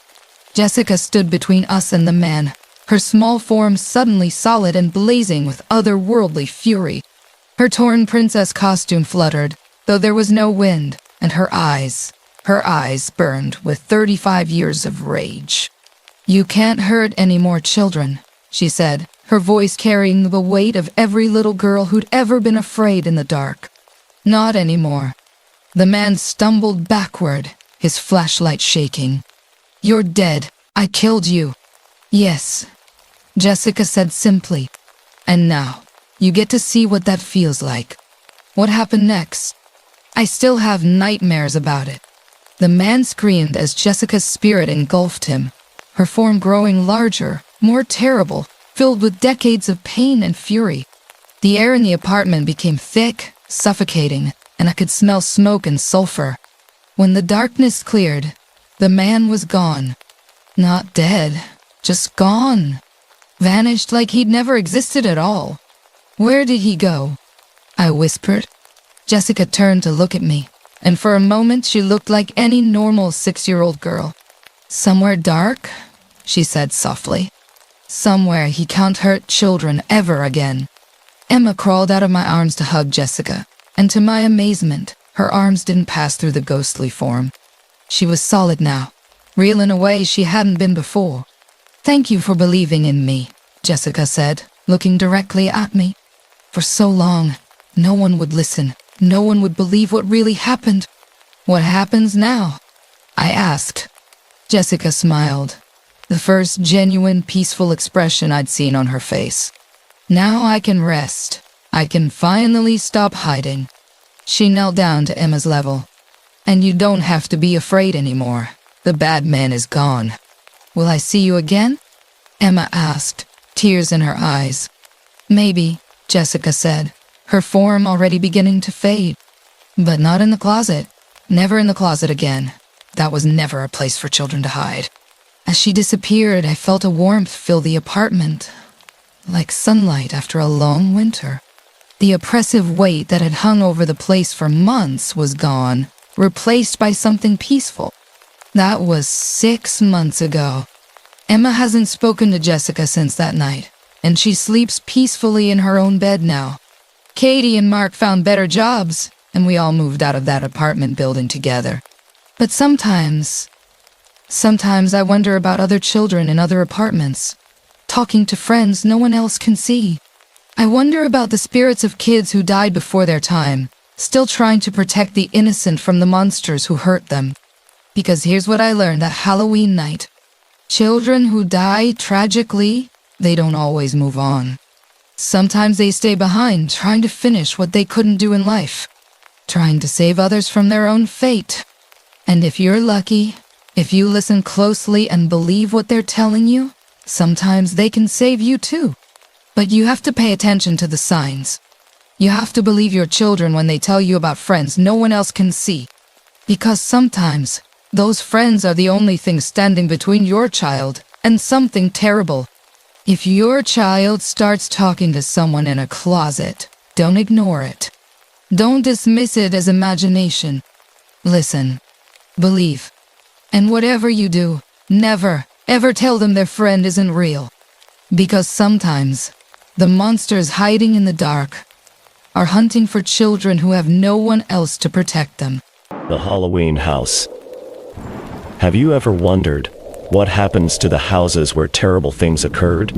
Jessica stood between us and the man, her small form suddenly solid and blazing with otherworldly fury. Her torn princess costume fluttered, though there was no wind, and her eyes burned with 35 years of rage. "You can't hurt any more children," she said, her voice carrying the weight of every little girl who'd ever been afraid in the dark. "Not anymore." The man stumbled backward, his flashlight shaking. "You're dead. I killed you." "Yes," Jessica said simply. "And now, you get to see what that feels like." What happened next? I still have nightmares about it. The man screamed as Jessica's spirit engulfed him, her form growing larger, more terrible, filled with decades of pain and fury. The air in the apartment became thick, suffocating, and I could smell smoke and sulfur. When the darkness cleared, the man was gone. Not dead, just gone. Vanished like he'd never existed at all. "Where did he go?" I whispered. Jessica turned to look at me, and for a moment she looked like any normal 6-year-old girl. "Somewhere dark," she said softly. "Somewhere he can't hurt children ever again." Emma crawled out of my arms to hug Jessica, and to my amazement, her arms didn't pass through the ghostly form. She was solid now, real in a way she hadn't been before. "Thank you for believing in me," Jessica said, looking directly at me. "For so long, no one would listen. No one would believe what really happened." "What happens now?" I asked. Jessica smiled, the first genuine, peaceful expression I'd seen on her face. "Now I can rest. I can finally stop hiding." She knelt down to Emma's level. "And you don't have to be afraid anymore. The bad man is gone." "Will I see you again?" Emma asked, tears in her eyes. "Maybe," Jessica said, her form already beginning to fade. "But not in the closet. Never in the closet again. That was never a place for children to hide." As she disappeared, I felt a warmth fill the apartment, like sunlight after a long winter. The oppressive weight that had hung over the place for months was gone, replaced by something peaceful. That was 6 months ago. Emma hasn't spoken to Jessica since that night, and she sleeps peacefully in her own bed now. Katie and Mark found better jobs, and we all moved out of that apartment building together. But sometimes, Sometimes I wonder about other children in other apartments, talking to friends no one else can see. I wonder about the spirits of kids who died before their time, still trying to protect the innocent from the monsters who hurt them. Because here's what I learned at Halloween night. Children who die tragically, they don't always move on. Sometimes they stay behind, trying to finish what they couldn't do in life, trying to save others from their own fate. And if you're lucky, if you listen closely and believe what they're telling you, sometimes they can save you too. But you have to pay attention to the signs. You have to believe your children when they tell you about friends no one else can see. Because sometimes, those friends are the only thing standing between your child and something terrible. If your child starts talking to someone in a closet, don't ignore it. Don't dismiss it as imagination. Listen. Believe. And whatever you do, never, ever tell them their friend isn't real. Because sometimes, the monsters hiding in the dark are hunting for children who have no one else to protect them. The Halloween house. Have you ever wondered what happens to the houses where terrible things occurred?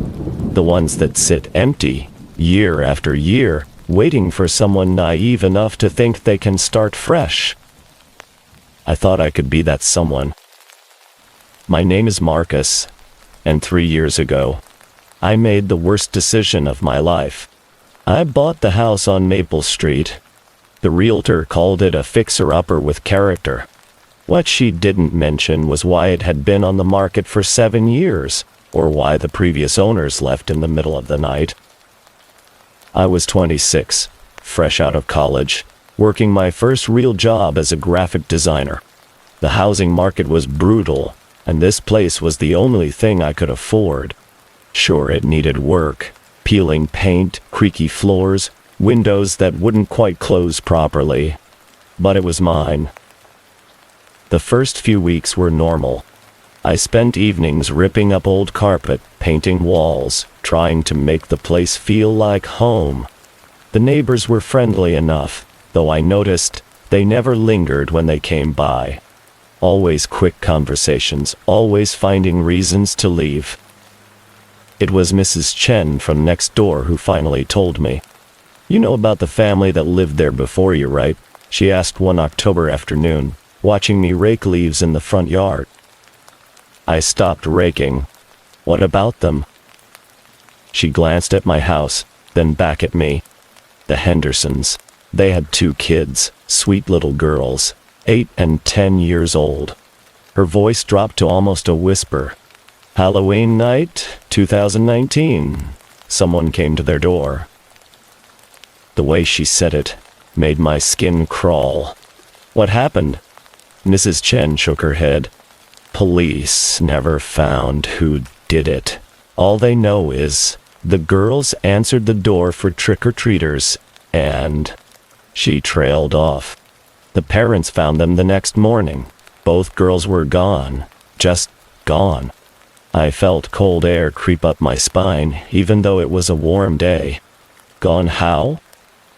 The ones that sit empty, year after year, waiting for someone naive enough to think they can start fresh. I thought I could be that someone. My name is Marcus, and 3 years ago, I made the worst decision of my life. I bought the house on Maple Street. The realtor called it a fixer-upper with character. What she didn't mention was why it had been on the market for 7 years, or why the previous owners left in the middle of the night. I was 26, fresh out of college, working my first real job as a graphic designer. The housing market was brutal, and this place was the only thing I could afford. Sure, it needed work, peeling paint, creaky floors, windows that wouldn't quite close properly, but it was mine. The first few weeks were normal. I spent evenings ripping up old carpet, painting walls, trying to make the place feel like home. The neighbors were friendly enough, though I noticed they never lingered when they came by. Always quick conversations, always finding reasons to leave. It was Mrs. Chen from next door who finally told me. "You know about the family that lived there before you, right?" she asked one October afternoon, watching me rake leaves in the front yard. I stopped raking. "What about them?" She glanced at my house, then back at me. The Hendersons. They had 2 kids, sweet little girls, 8 and 10 years old. Her voice dropped to almost a whisper. Halloween night, 2019. Someone came to their door. The way she said it made my skin crawl. "What happened?" Mrs. Chen shook her head. "Police never found who did it. All they know is the girls answered the door for trick-or-treaters, and..." She trailed off. "The parents found them the next morning. Both girls were gone. Just gone." I felt cold air creep up my spine, even though it was a warm day. Gone how?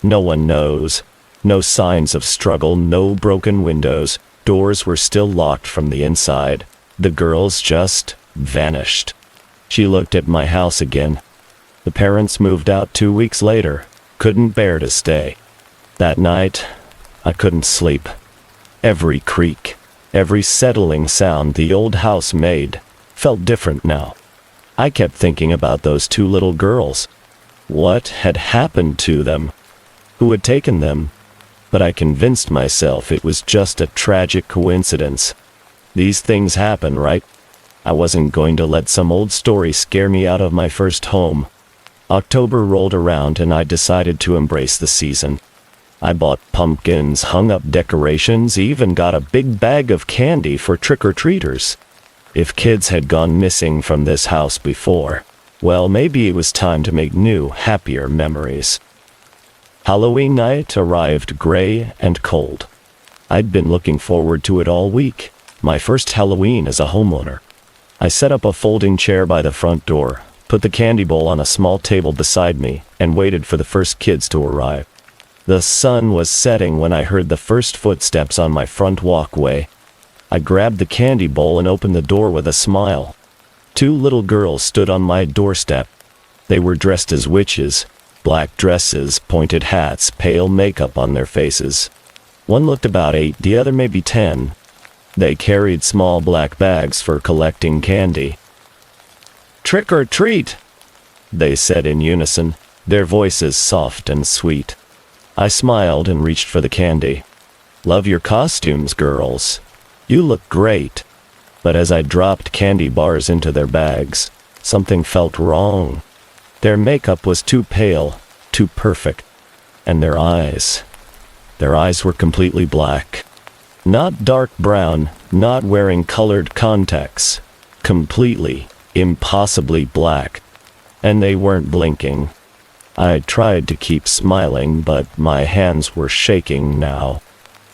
No one knows. No signs of struggle, no broken windows. Doors were still locked from the inside. The girls just vanished. She looked at my house again. The parents moved out 2 weeks later. Couldn't bear to stay. That night, I couldn't sleep. Every creak, every settling sound the old house made felt different now. I kept thinking about those 2 little girls. What had happened to them? Who had taken them? But I convinced myself it was just a tragic coincidence. These things happen, right? I wasn't going to let some old story scare me out of my first home. October rolled around and I decided to embrace the season. I bought pumpkins, hung up decorations, even got a big bag of candy for trick-or-treaters. If kids had gone missing from this house before, well, maybe it was time to make new, happier memories. Halloween night arrived gray and cold. I'd been looking forward to it all week, my first Halloween as a homeowner. I set up a folding chair by the front door, put the candy bowl on a small table beside me, and waited for the first kids to arrive. The sun was setting when I heard the first footsteps on my front walkway. I grabbed the candy bowl and opened the door with a smile. 2 little girls stood on my doorstep. They were dressed as witches, black dresses, pointed hats, pale makeup on their faces. One looked about 8, the other maybe 10. They carried small black bags for collecting candy. "Trick or treat," they said in unison, their voices soft and sweet. I smiled and reached for the candy. "Love your costumes, girls. You look great." But as I dropped candy bars into their bags, something felt wrong. Their makeup was too pale, too perfect. And their eyes were completely black. Not dark brown, not wearing colored contacts. Completely, impossibly black. And they weren't blinking. I tried to keep smiling, but my hands were shaking now.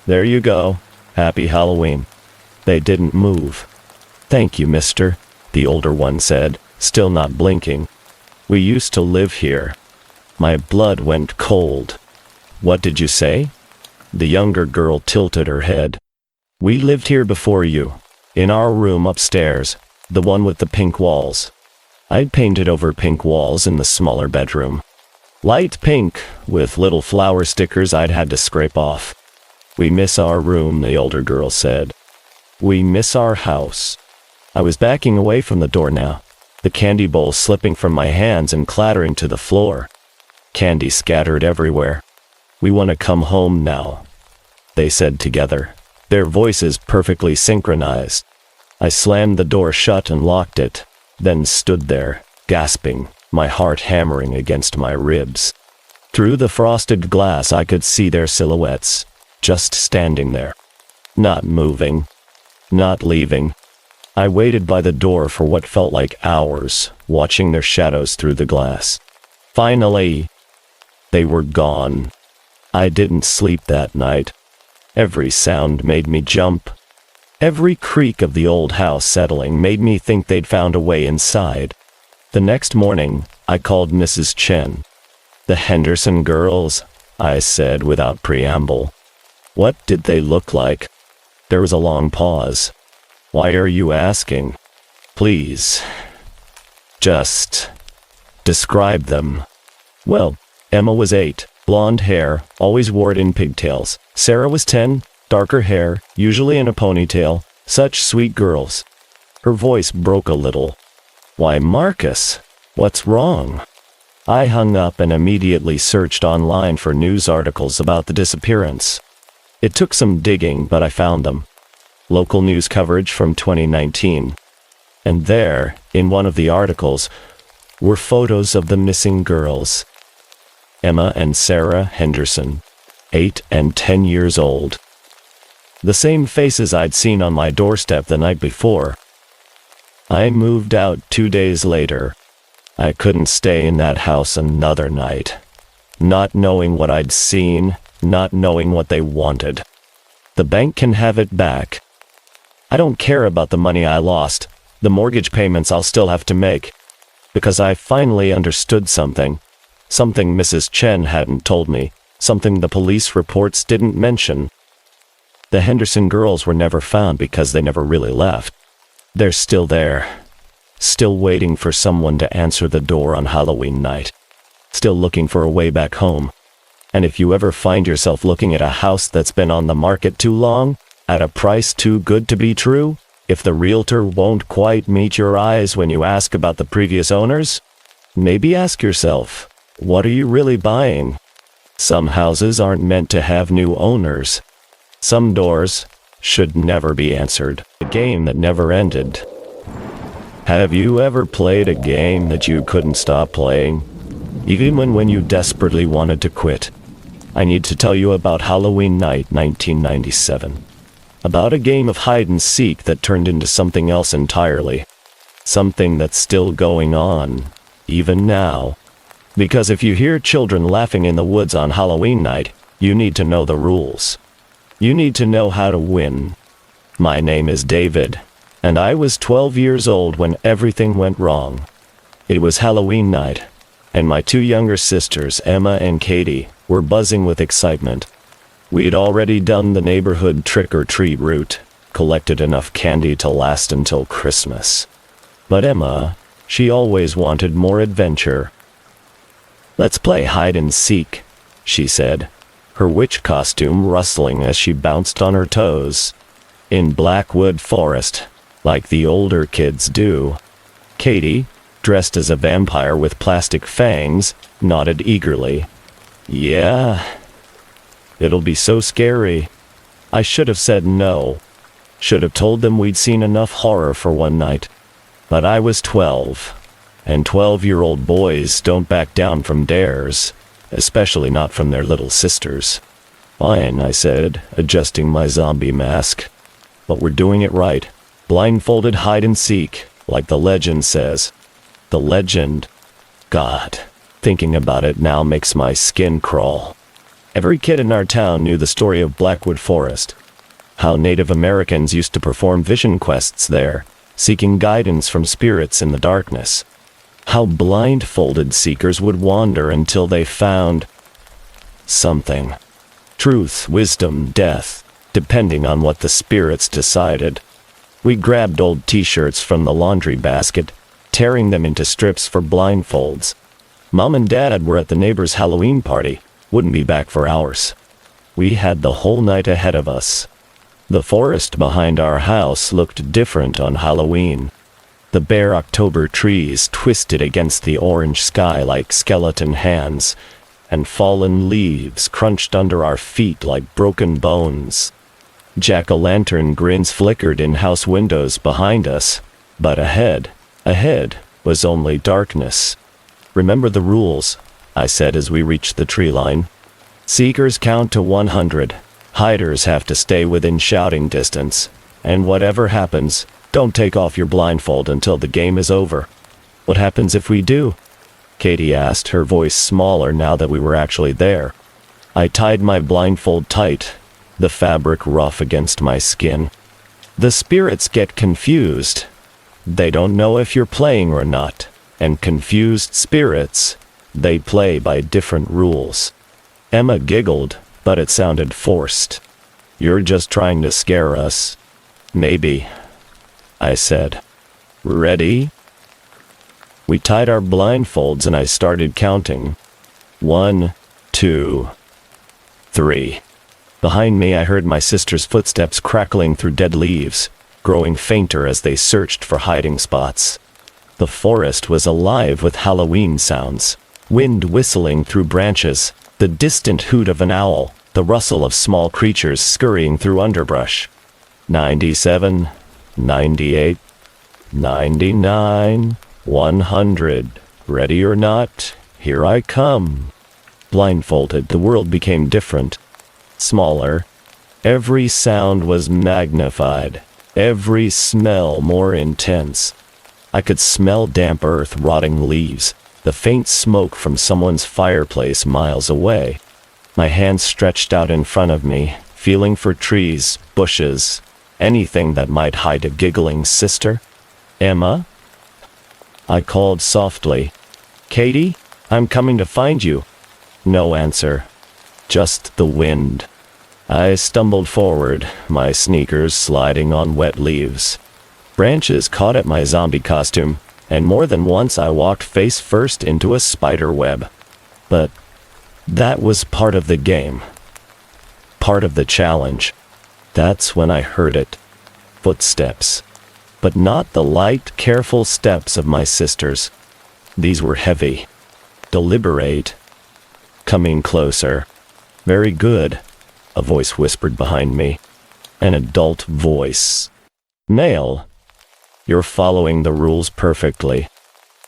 "There you go. Happy Halloween." They didn't move. "Thank you, mister," the older one said, still not blinking. "We used to live here." My blood went cold. "What did you say?" The younger girl tilted her head. "We lived here before you, in our room upstairs, the one with the pink walls. I'd painted over pink walls in the smaller bedroom. Light pink, with little flower stickers I'd had to scrape off. We miss our room," the older girl said. "We miss our house." I was backing away from the door now, the candy bowl slipping from my hands and clattering to the floor. Candy scattered everywhere. "We want to come home now," they said together, their voices perfectly synchronized. I slammed the door shut and locked it, then stood there, gasping, my heart hammering against my ribs. Through the frosted glass I could see their silhouettes, just standing there. Not moving. Not leaving. I waited by the door for what felt like hours, watching their shadows through the glass. Finally, they were gone. I didn't sleep that night. Every sound made me jump. Every creak of the old house settling made me think they'd found a way inside. The next morning, I called Mrs. Chen. "The Henderson girls," I said without preamble. "What did they look like?" There was a long pause. "Why are you asking? Please, just describe them." "Well, Emma was 8, blonde hair, always wore it in pigtails. Sarah was 10, darker hair, usually in a ponytail. Such sweet girls." Her voice broke a little. "Why, Marcus, what's wrong?" I hung up and immediately searched online for news articles about the disappearance. It took some digging, but I found them. Local news coverage from 2019. And there, in one of the articles, were photos of the missing girls. Emma and Sarah Henderson, 8 and 10 years old. The same faces I'd seen on my doorstep the night before. I moved out 2 days later. I couldn't stay in that house another night. Not knowing what I'd seen, not knowing what they wanted. The bank can have it back. I don't care about the money I lost, the mortgage payments I'll still have to make. Because I finally understood something. Something Mrs. Chen hadn't told me. Something the police reports didn't mention. The Henderson girls were never found because they never really left. They're still there. Still waiting for someone to answer the door on Halloween night. Still looking for a way back home. And if you ever find yourself looking at a house that's been on the market too long, at a price too good to be true, if the realtor won't quite meet your eyes when you ask about the previous owners, maybe ask yourself, what are you really buying? Some houses aren't meant to have new owners. Some doors should never be answered. A game that never ended. Have you ever played a game that you couldn't stop playing? Even when you desperately wanted to quit? I need to tell you about Halloween Night 1997. About a game of hide and seek that turned into something else entirely. Something that's still going on, even now. Because if you hear children laughing in the woods on Halloween night, you need to know the rules. You need to know how to win. My name is David, and I was 12 years old when everything went wrong. It was Halloween night, and my 2 younger sisters, Emma and Katie, were buzzing with excitement. We'd already done the neighborhood trick-or-treat route. collected enough candy to last until Christmas. But Emma, she always wanted more adventure. "Let's play hide and seek," she said, her witch costume rustling as she bounced on her toes. "In Blackwood Forest, like the older kids do." Katie, dressed as a vampire with plastic fangs, nodded eagerly. "Yeah, it'll be so scary." I should have said no. Should have told them we'd seen enough horror for one night. But I was 12, and 12-year-old boys don't back down from dares, especially not from their little sisters. "Fine," I said, adjusting my zombie mask. "But we're doing it right. Blindfolded hide and seek, like the legend says." The legend? God, thinking about it now makes my skin crawl. Every kid in our town knew the story of Blackwood Forest. How Native Americans used to perform vision quests there, seeking guidance from spirits in the darkness. How blindfolded seekers would wander until they found something. Truth, wisdom, death, depending on what the spirits decided. We grabbed old t-shirts from the laundry basket, tearing them into strips for blindfolds. Mom and Dad were at the neighbor's Halloween party, wouldn't be back for hours. We had the whole night ahead of us. The forest behind our house looked different on Halloween. The bare October trees twisted against the orange sky like skeleton hands, and fallen leaves crunched under our feet like broken bones. Jack-o'-lantern grins flickered in house windows behind us, but ahead was only darkness. "Remember the rules," I said as we reached the tree line. "Seekers count to 100. Hiders have to stay within shouting distance. And whatever happens, don't take off your blindfold until the game is over." "What happens if we do?" Katie asked, her voice smaller now that we were actually there. I tied my blindfold tight, the fabric rough against my skin. "The spirits get confused. They don't know if you're playing or not. And confused spirits, they play by different rules." Emma giggled, but it sounded forced. "You're just trying to scare us." "Maybe," I said. "Ready?" We tied our blindfolds and I started counting. 1, 2, 3. Behind me I heard my sister's footsteps crackling through dead leaves, growing fainter as they searched for hiding spots. The forest was alive with Halloween sounds. Wind whistling through branches, the distant hoot of an owl, the rustle of small creatures scurrying through underbrush. 97, 98, 99, 100. Ready or not, here I come. Blindfolded, the world became different. Smaller. Every sound was magnified. Every smell more intense. I could smell damp earth, rotting leaves, the faint smoke from someone's fireplace miles away. My hands stretched out in front of me, feeling for trees, bushes, anything that might hide a giggling sister. "Emma?" I called softly. "Katie, I'm coming to find you." No answer. Just the wind. I stumbled forward, my sneakers sliding on wet leaves. Branches caught at my zombie costume, and more than once I walked face first into a spider web. But that was part of the game. Part of the challenge. That's when I heard it. Footsteps. But not the light, careful steps of my sisters. These were heavy. Deliberate. Coming closer. "Very good," a voice whispered behind me. An adult voice. "Male. You're following the rules perfectly."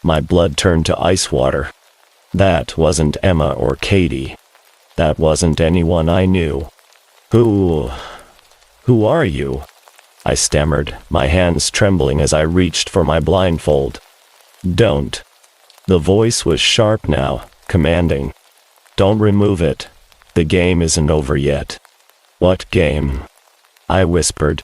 My blood turned to ice water. That wasn't Emma or Katie. That wasn't anyone I knew. Who are you?" I stammered, my hands trembling as I reached for my blindfold. "Don't." The voice was sharp now, commanding. "Don't remove it. The game isn't over yet." "What game?" I whispered.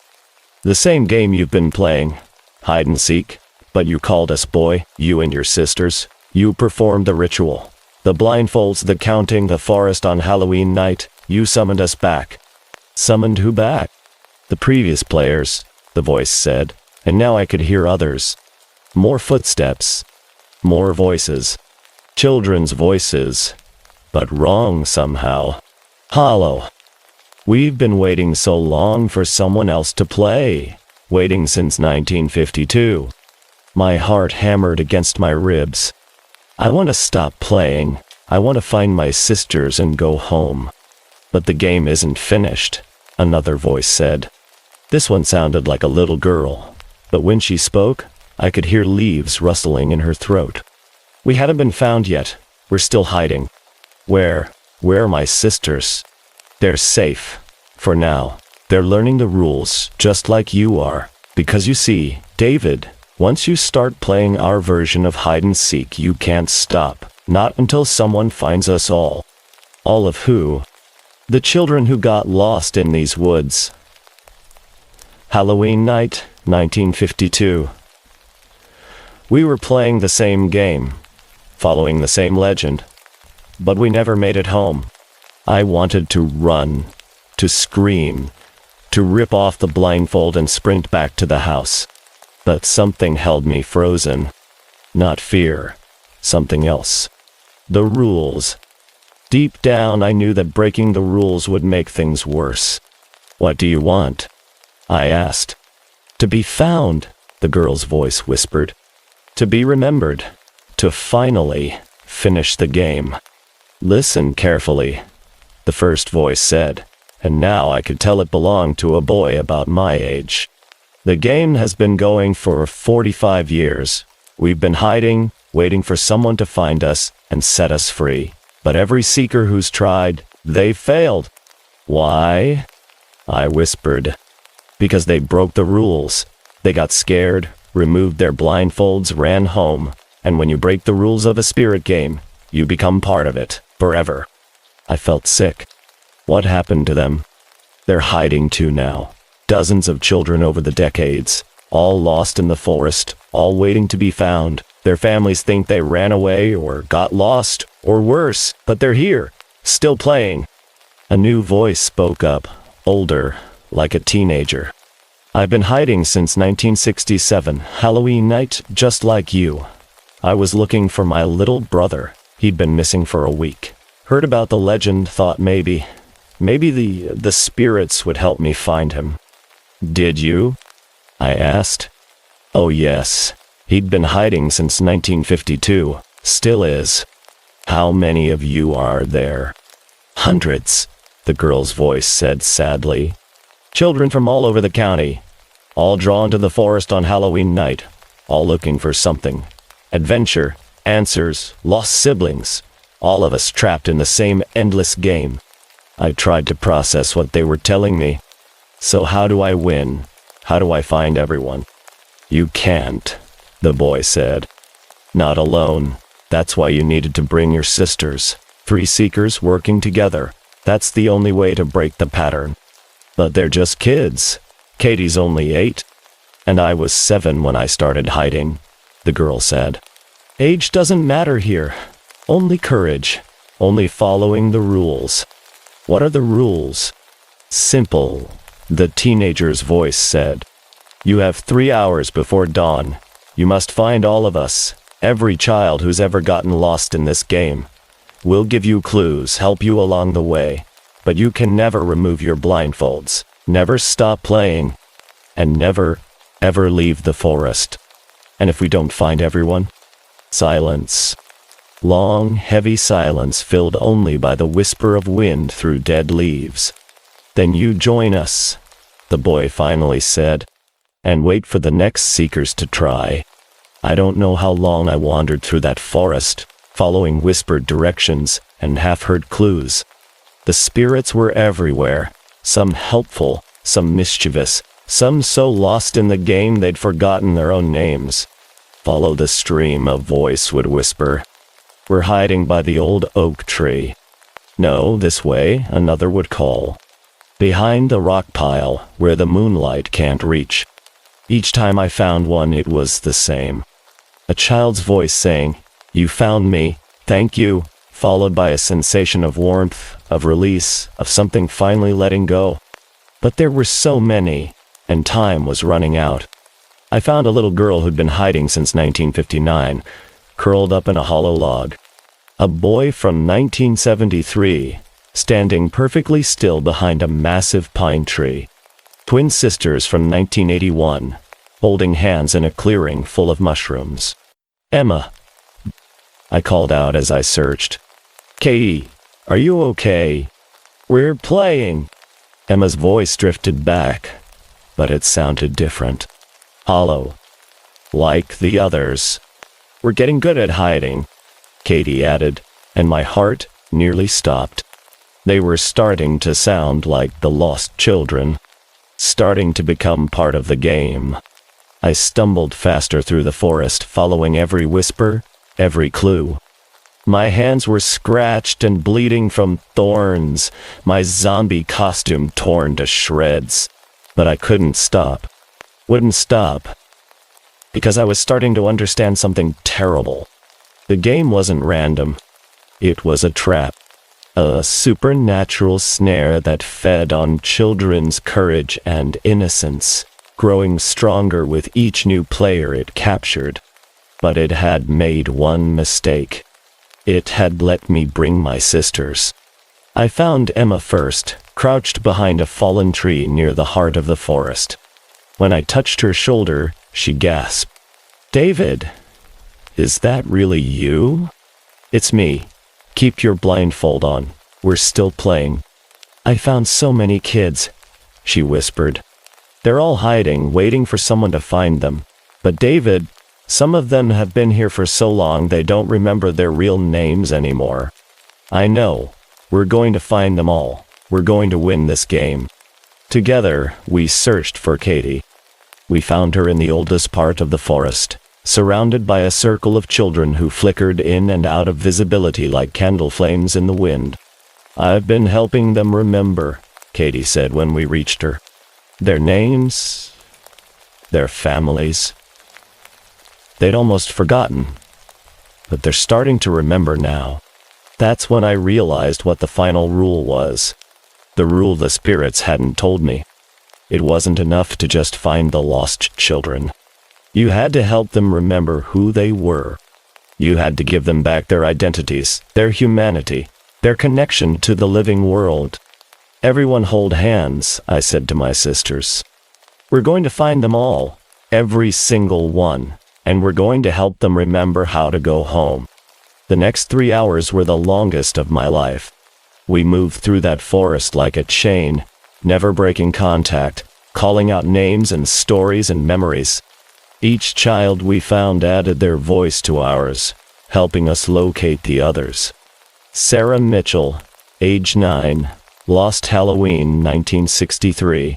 "The same game you've been playing. Hide and seek. But you called us, boy, you and your sisters. You performed the ritual. The blindfolds, the counting, the forest on Halloween night. You summoned us back." "Summoned who back?" The previous players, the voice said, and now I could hear others. More footsteps. More voices. Children's voices. But wrong somehow. Hollow. We've been waiting so long for someone else to play. Waiting since 1952. My heart hammered against my ribs. I want to stop playing. I want to find my sisters and go home. But the game isn't finished, another voice said. This one sounded like a little girl, but when she spoke, I could hear leaves rustling in her throat. We hadn't been found yet. We're still hiding. Where are my sisters? They're safe. For now. They're learning the rules, just like you are. Because you see, David, once you start playing our version of hide and seek, you can't stop. Not until someone finds us all. All of who? The children who got lost in these woods. Halloween night, 1952. We were playing the same game, following the same legend, but we never made it home. I wanted to run, to scream, to rip off the blindfold and sprint back to the house. But something held me frozen. Not fear, something else. The rules. Deep down, I knew that breaking the rules would make things worse. What do you want? I asked. To be found, the girl's voice whispered. To be remembered. To finally finish the game. Listen carefully, the first voice said, and now I could tell it belonged to a boy about my age. The game has been going for 45 years. We've been hiding, waiting for someone to find us and set us free. But every seeker who's tried, they've failed. Why? I whispered. Because they broke the rules. They got scared, removed their blindfolds, ran home. And when you break the rules of a spirit game, you become part of it, forever. I felt sick. What happened to them? They're hiding too now. Dozens of children over the decades, all lost in the forest, all waiting to be found. Their families think they ran away or got lost, or worse, but they're here, still playing. A new voice spoke up, older, like a teenager. I've been hiding since 1967, Halloween night, just like you. I was looking for my little brother. He'd been missing for a week. Heard about the legend, thought maybe the spirits would help me find him. Did you? I asked. Oh yes. He'd been hiding since 1952. Still is. How many of you are there? Hundreds, the girl's voice said sadly. Children from all over the county. All drawn to the forest on Halloween night. All looking for something. Adventure, answers, lost siblings. All of us trapped in the same endless game. I tried to process what they were telling me. So how do I win? How do I find everyone? You can't, the boy said. Not alone. That's why you needed to bring your sisters. 3 seekers working together. That's the only way to break the pattern. But they're just kids. Katie's only 8. And I was 7 when I started hiding, the girl said. Age doesn't matter here. Only courage. Only following the rules. What are the rules? Simple, the teenager's voice said. You have 3 hours before dawn. You must find all of us, every child who's ever gotten lost in this game. We'll give you clues, help you along the way, but you can never remove your blindfolds, never stop playing, and never, ever leave the forest. And if we don't find everyone? Silence. Long, heavy silence filled only by the whisper of wind through dead leaves. Then you join us, the boy finally said, and wait for the next seekers to try. I don't know how long I wandered through that forest, following whispered directions and half-heard clues. The spirits were everywhere, some helpful, some mischievous, some so lost in the game they'd forgotten their own names. Follow the stream, a voice would whisper. We're hiding by the old oak tree. No, this way, another would call. Behind the rock pile, where the moonlight can't reach. Each time I found one, it was the same. A child's voice saying, You found me, thank you, followed by a sensation of warmth, of release, of something finally letting go. But there were so many, and time was running out. I found a little girl who'd been hiding since 1959, curled up in a hollow log. A boy from 1973, standing perfectly still behind a massive pine tree. Twin sisters from 1981, holding hands in a clearing full of mushrooms. "Emma," I called out as I searched. "Katie, are you okay? We're playing." Emma's voice drifted back, but it sounded different. Hollow. Like the others. "We're getting good at hiding," Katie added, and my heart nearly stopped. They were starting to sound like the lost children, starting to become part of the game. I stumbled faster through the forest, following every whisper, every clue. My hands were scratched and bleeding from thorns, my zombie costume torn to shreds. But I couldn't stop. Wouldn't stop. Because I was starting to understand something terrible. The game wasn't random. It was a trap. A supernatural snare that fed on children's courage and innocence, growing stronger with each new player it captured. But it had made one mistake. It had let me bring my sisters. I found Emma first, crouched behind a fallen tree near the heart of the forest. When I touched her shoulder, she gasped. "David, is that really you?" "It's me. Keep your blindfold on. We're still playing." "I found so many kids," she whispered. "They're all hiding, waiting for someone to find them. But David, some of them have been here for so long they don't remember their real names anymore." "I know. We're going to find them all. We're going to win this game." Together, we searched for Katie. We found her in the oldest part of the forest, surrounded by a circle of children who flickered in and out of visibility like candle flames in the wind. "I've been helping them remember," Katie said when we reached her. "Their names, their families. They'd almost forgotten, but they're starting to remember now." That's when I realized what the final rule was. The rule the spirits hadn't told me. It wasn't enough to just find the lost children. You had to help them remember who they were. You had to give them back their identities, their humanity, their connection to the living world. "Everyone hold hands," I said to my sisters. "We're going to find them all, every single one, and we're going to help them remember how to go home." The next 3 hours were the longest of my life. We moved through that forest like a chain, never breaking contact, calling out names and stories and memories. Each child we found added their voice to ours, helping us locate the others. Sarah Mitchell, age 9, lost Halloween 1963.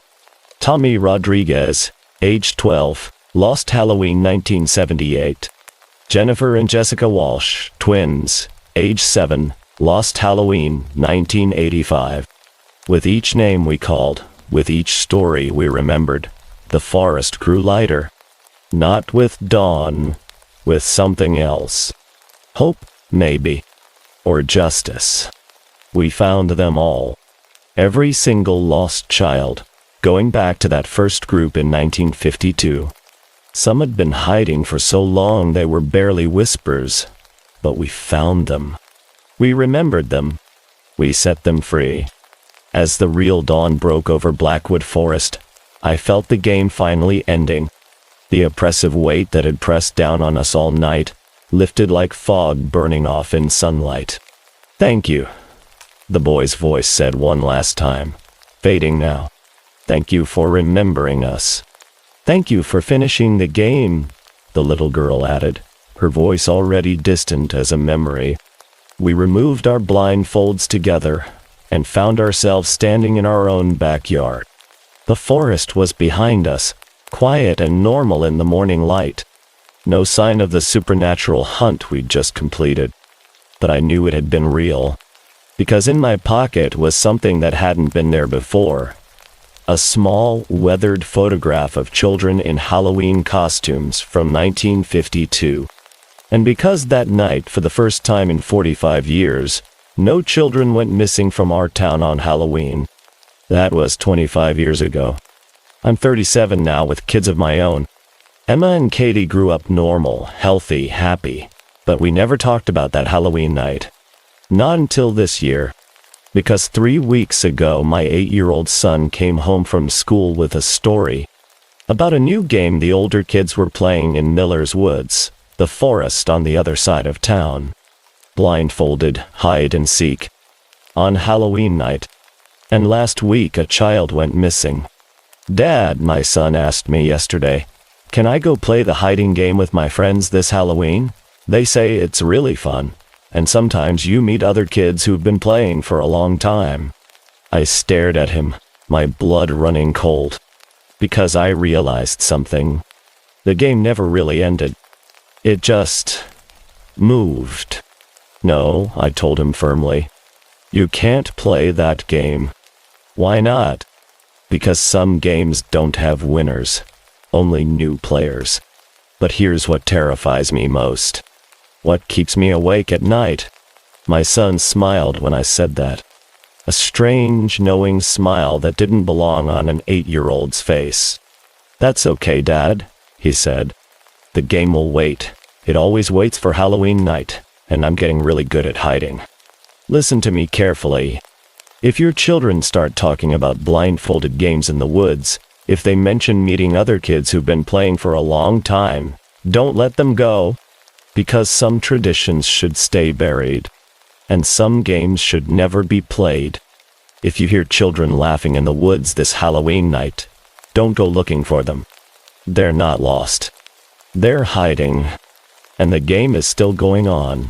Tommy Rodriguez, age 12, lost Halloween 1978. Jennifer and Jessica Walsh, twins, age 7, lost Halloween 1985. With each name we called, with each story we remembered, the forest grew lighter. Not with dawn, with something else. Hope, maybe. Or justice. We found them all. Every single lost child, going back to that first group in 1952. Some had been hiding for so long they were barely whispers, but we found them. We remembered them. We set them free. As the real dawn broke over Blackwood Forest, I felt the game finally ending. The oppressive weight that had pressed down on us all night lifted like fog burning off in sunlight. "Thank you," the boy's voice said one last time, fading now. "Thank you for remembering us." "Thank you for finishing the game," the little girl added, her voice already distant as a memory. We removed our blindfolds together and found ourselves standing in our own backyard. The forest was behind us, quiet and normal in the morning light. No sign of the supernatural hunt we'd just completed. But I knew it had been real, because in my pocket was something that hadn't been there before. A small, weathered photograph of children in Halloween costumes from 1952. And because that night, for the first time in 45 years, no children went missing from our town on Halloween, That was 25 years ago. I'm 37 now with kids of my own. Emma and Katie grew up normal, healthy, happy, but we never talked about that Halloween night. Not until this year. Because 3 weeks ago, my 8-year-old son came home from school with a story about a new game the older kids were playing in Miller's Woods, the forest on the other side of town. Blindfolded, hide and seek. On Halloween night. And last week a child went missing. Dad, my son asked me yesterday, can I go play the hiding game with my friends this Halloween? They say it's really fun, and sometimes you meet other kids who've been playing for a long time. I stared at him, my blood running cold, because I realized something. The game never really ended. It just moved. No, I told him firmly. You can't play that game. Why not? Because some games don't have winners, only new players. But here's what terrifies me most. What keeps me awake at night? My son smiled when I said that. A strange, knowing smile that didn't belong on an 8-year-old's face. That's okay, Dad, he said. The game will wait. It always waits for Halloween night, and I'm getting really good at hiding. Listen to me carefully. If your children start talking about blindfolded games in the woods, if they mention meeting other kids who've been playing for a long time, don't let them go. Because some traditions should stay buried, and some games should never be played. If you hear children laughing in the woods this Halloween night, don't go looking for them. They're not lost. They're hiding, and the game is still going on.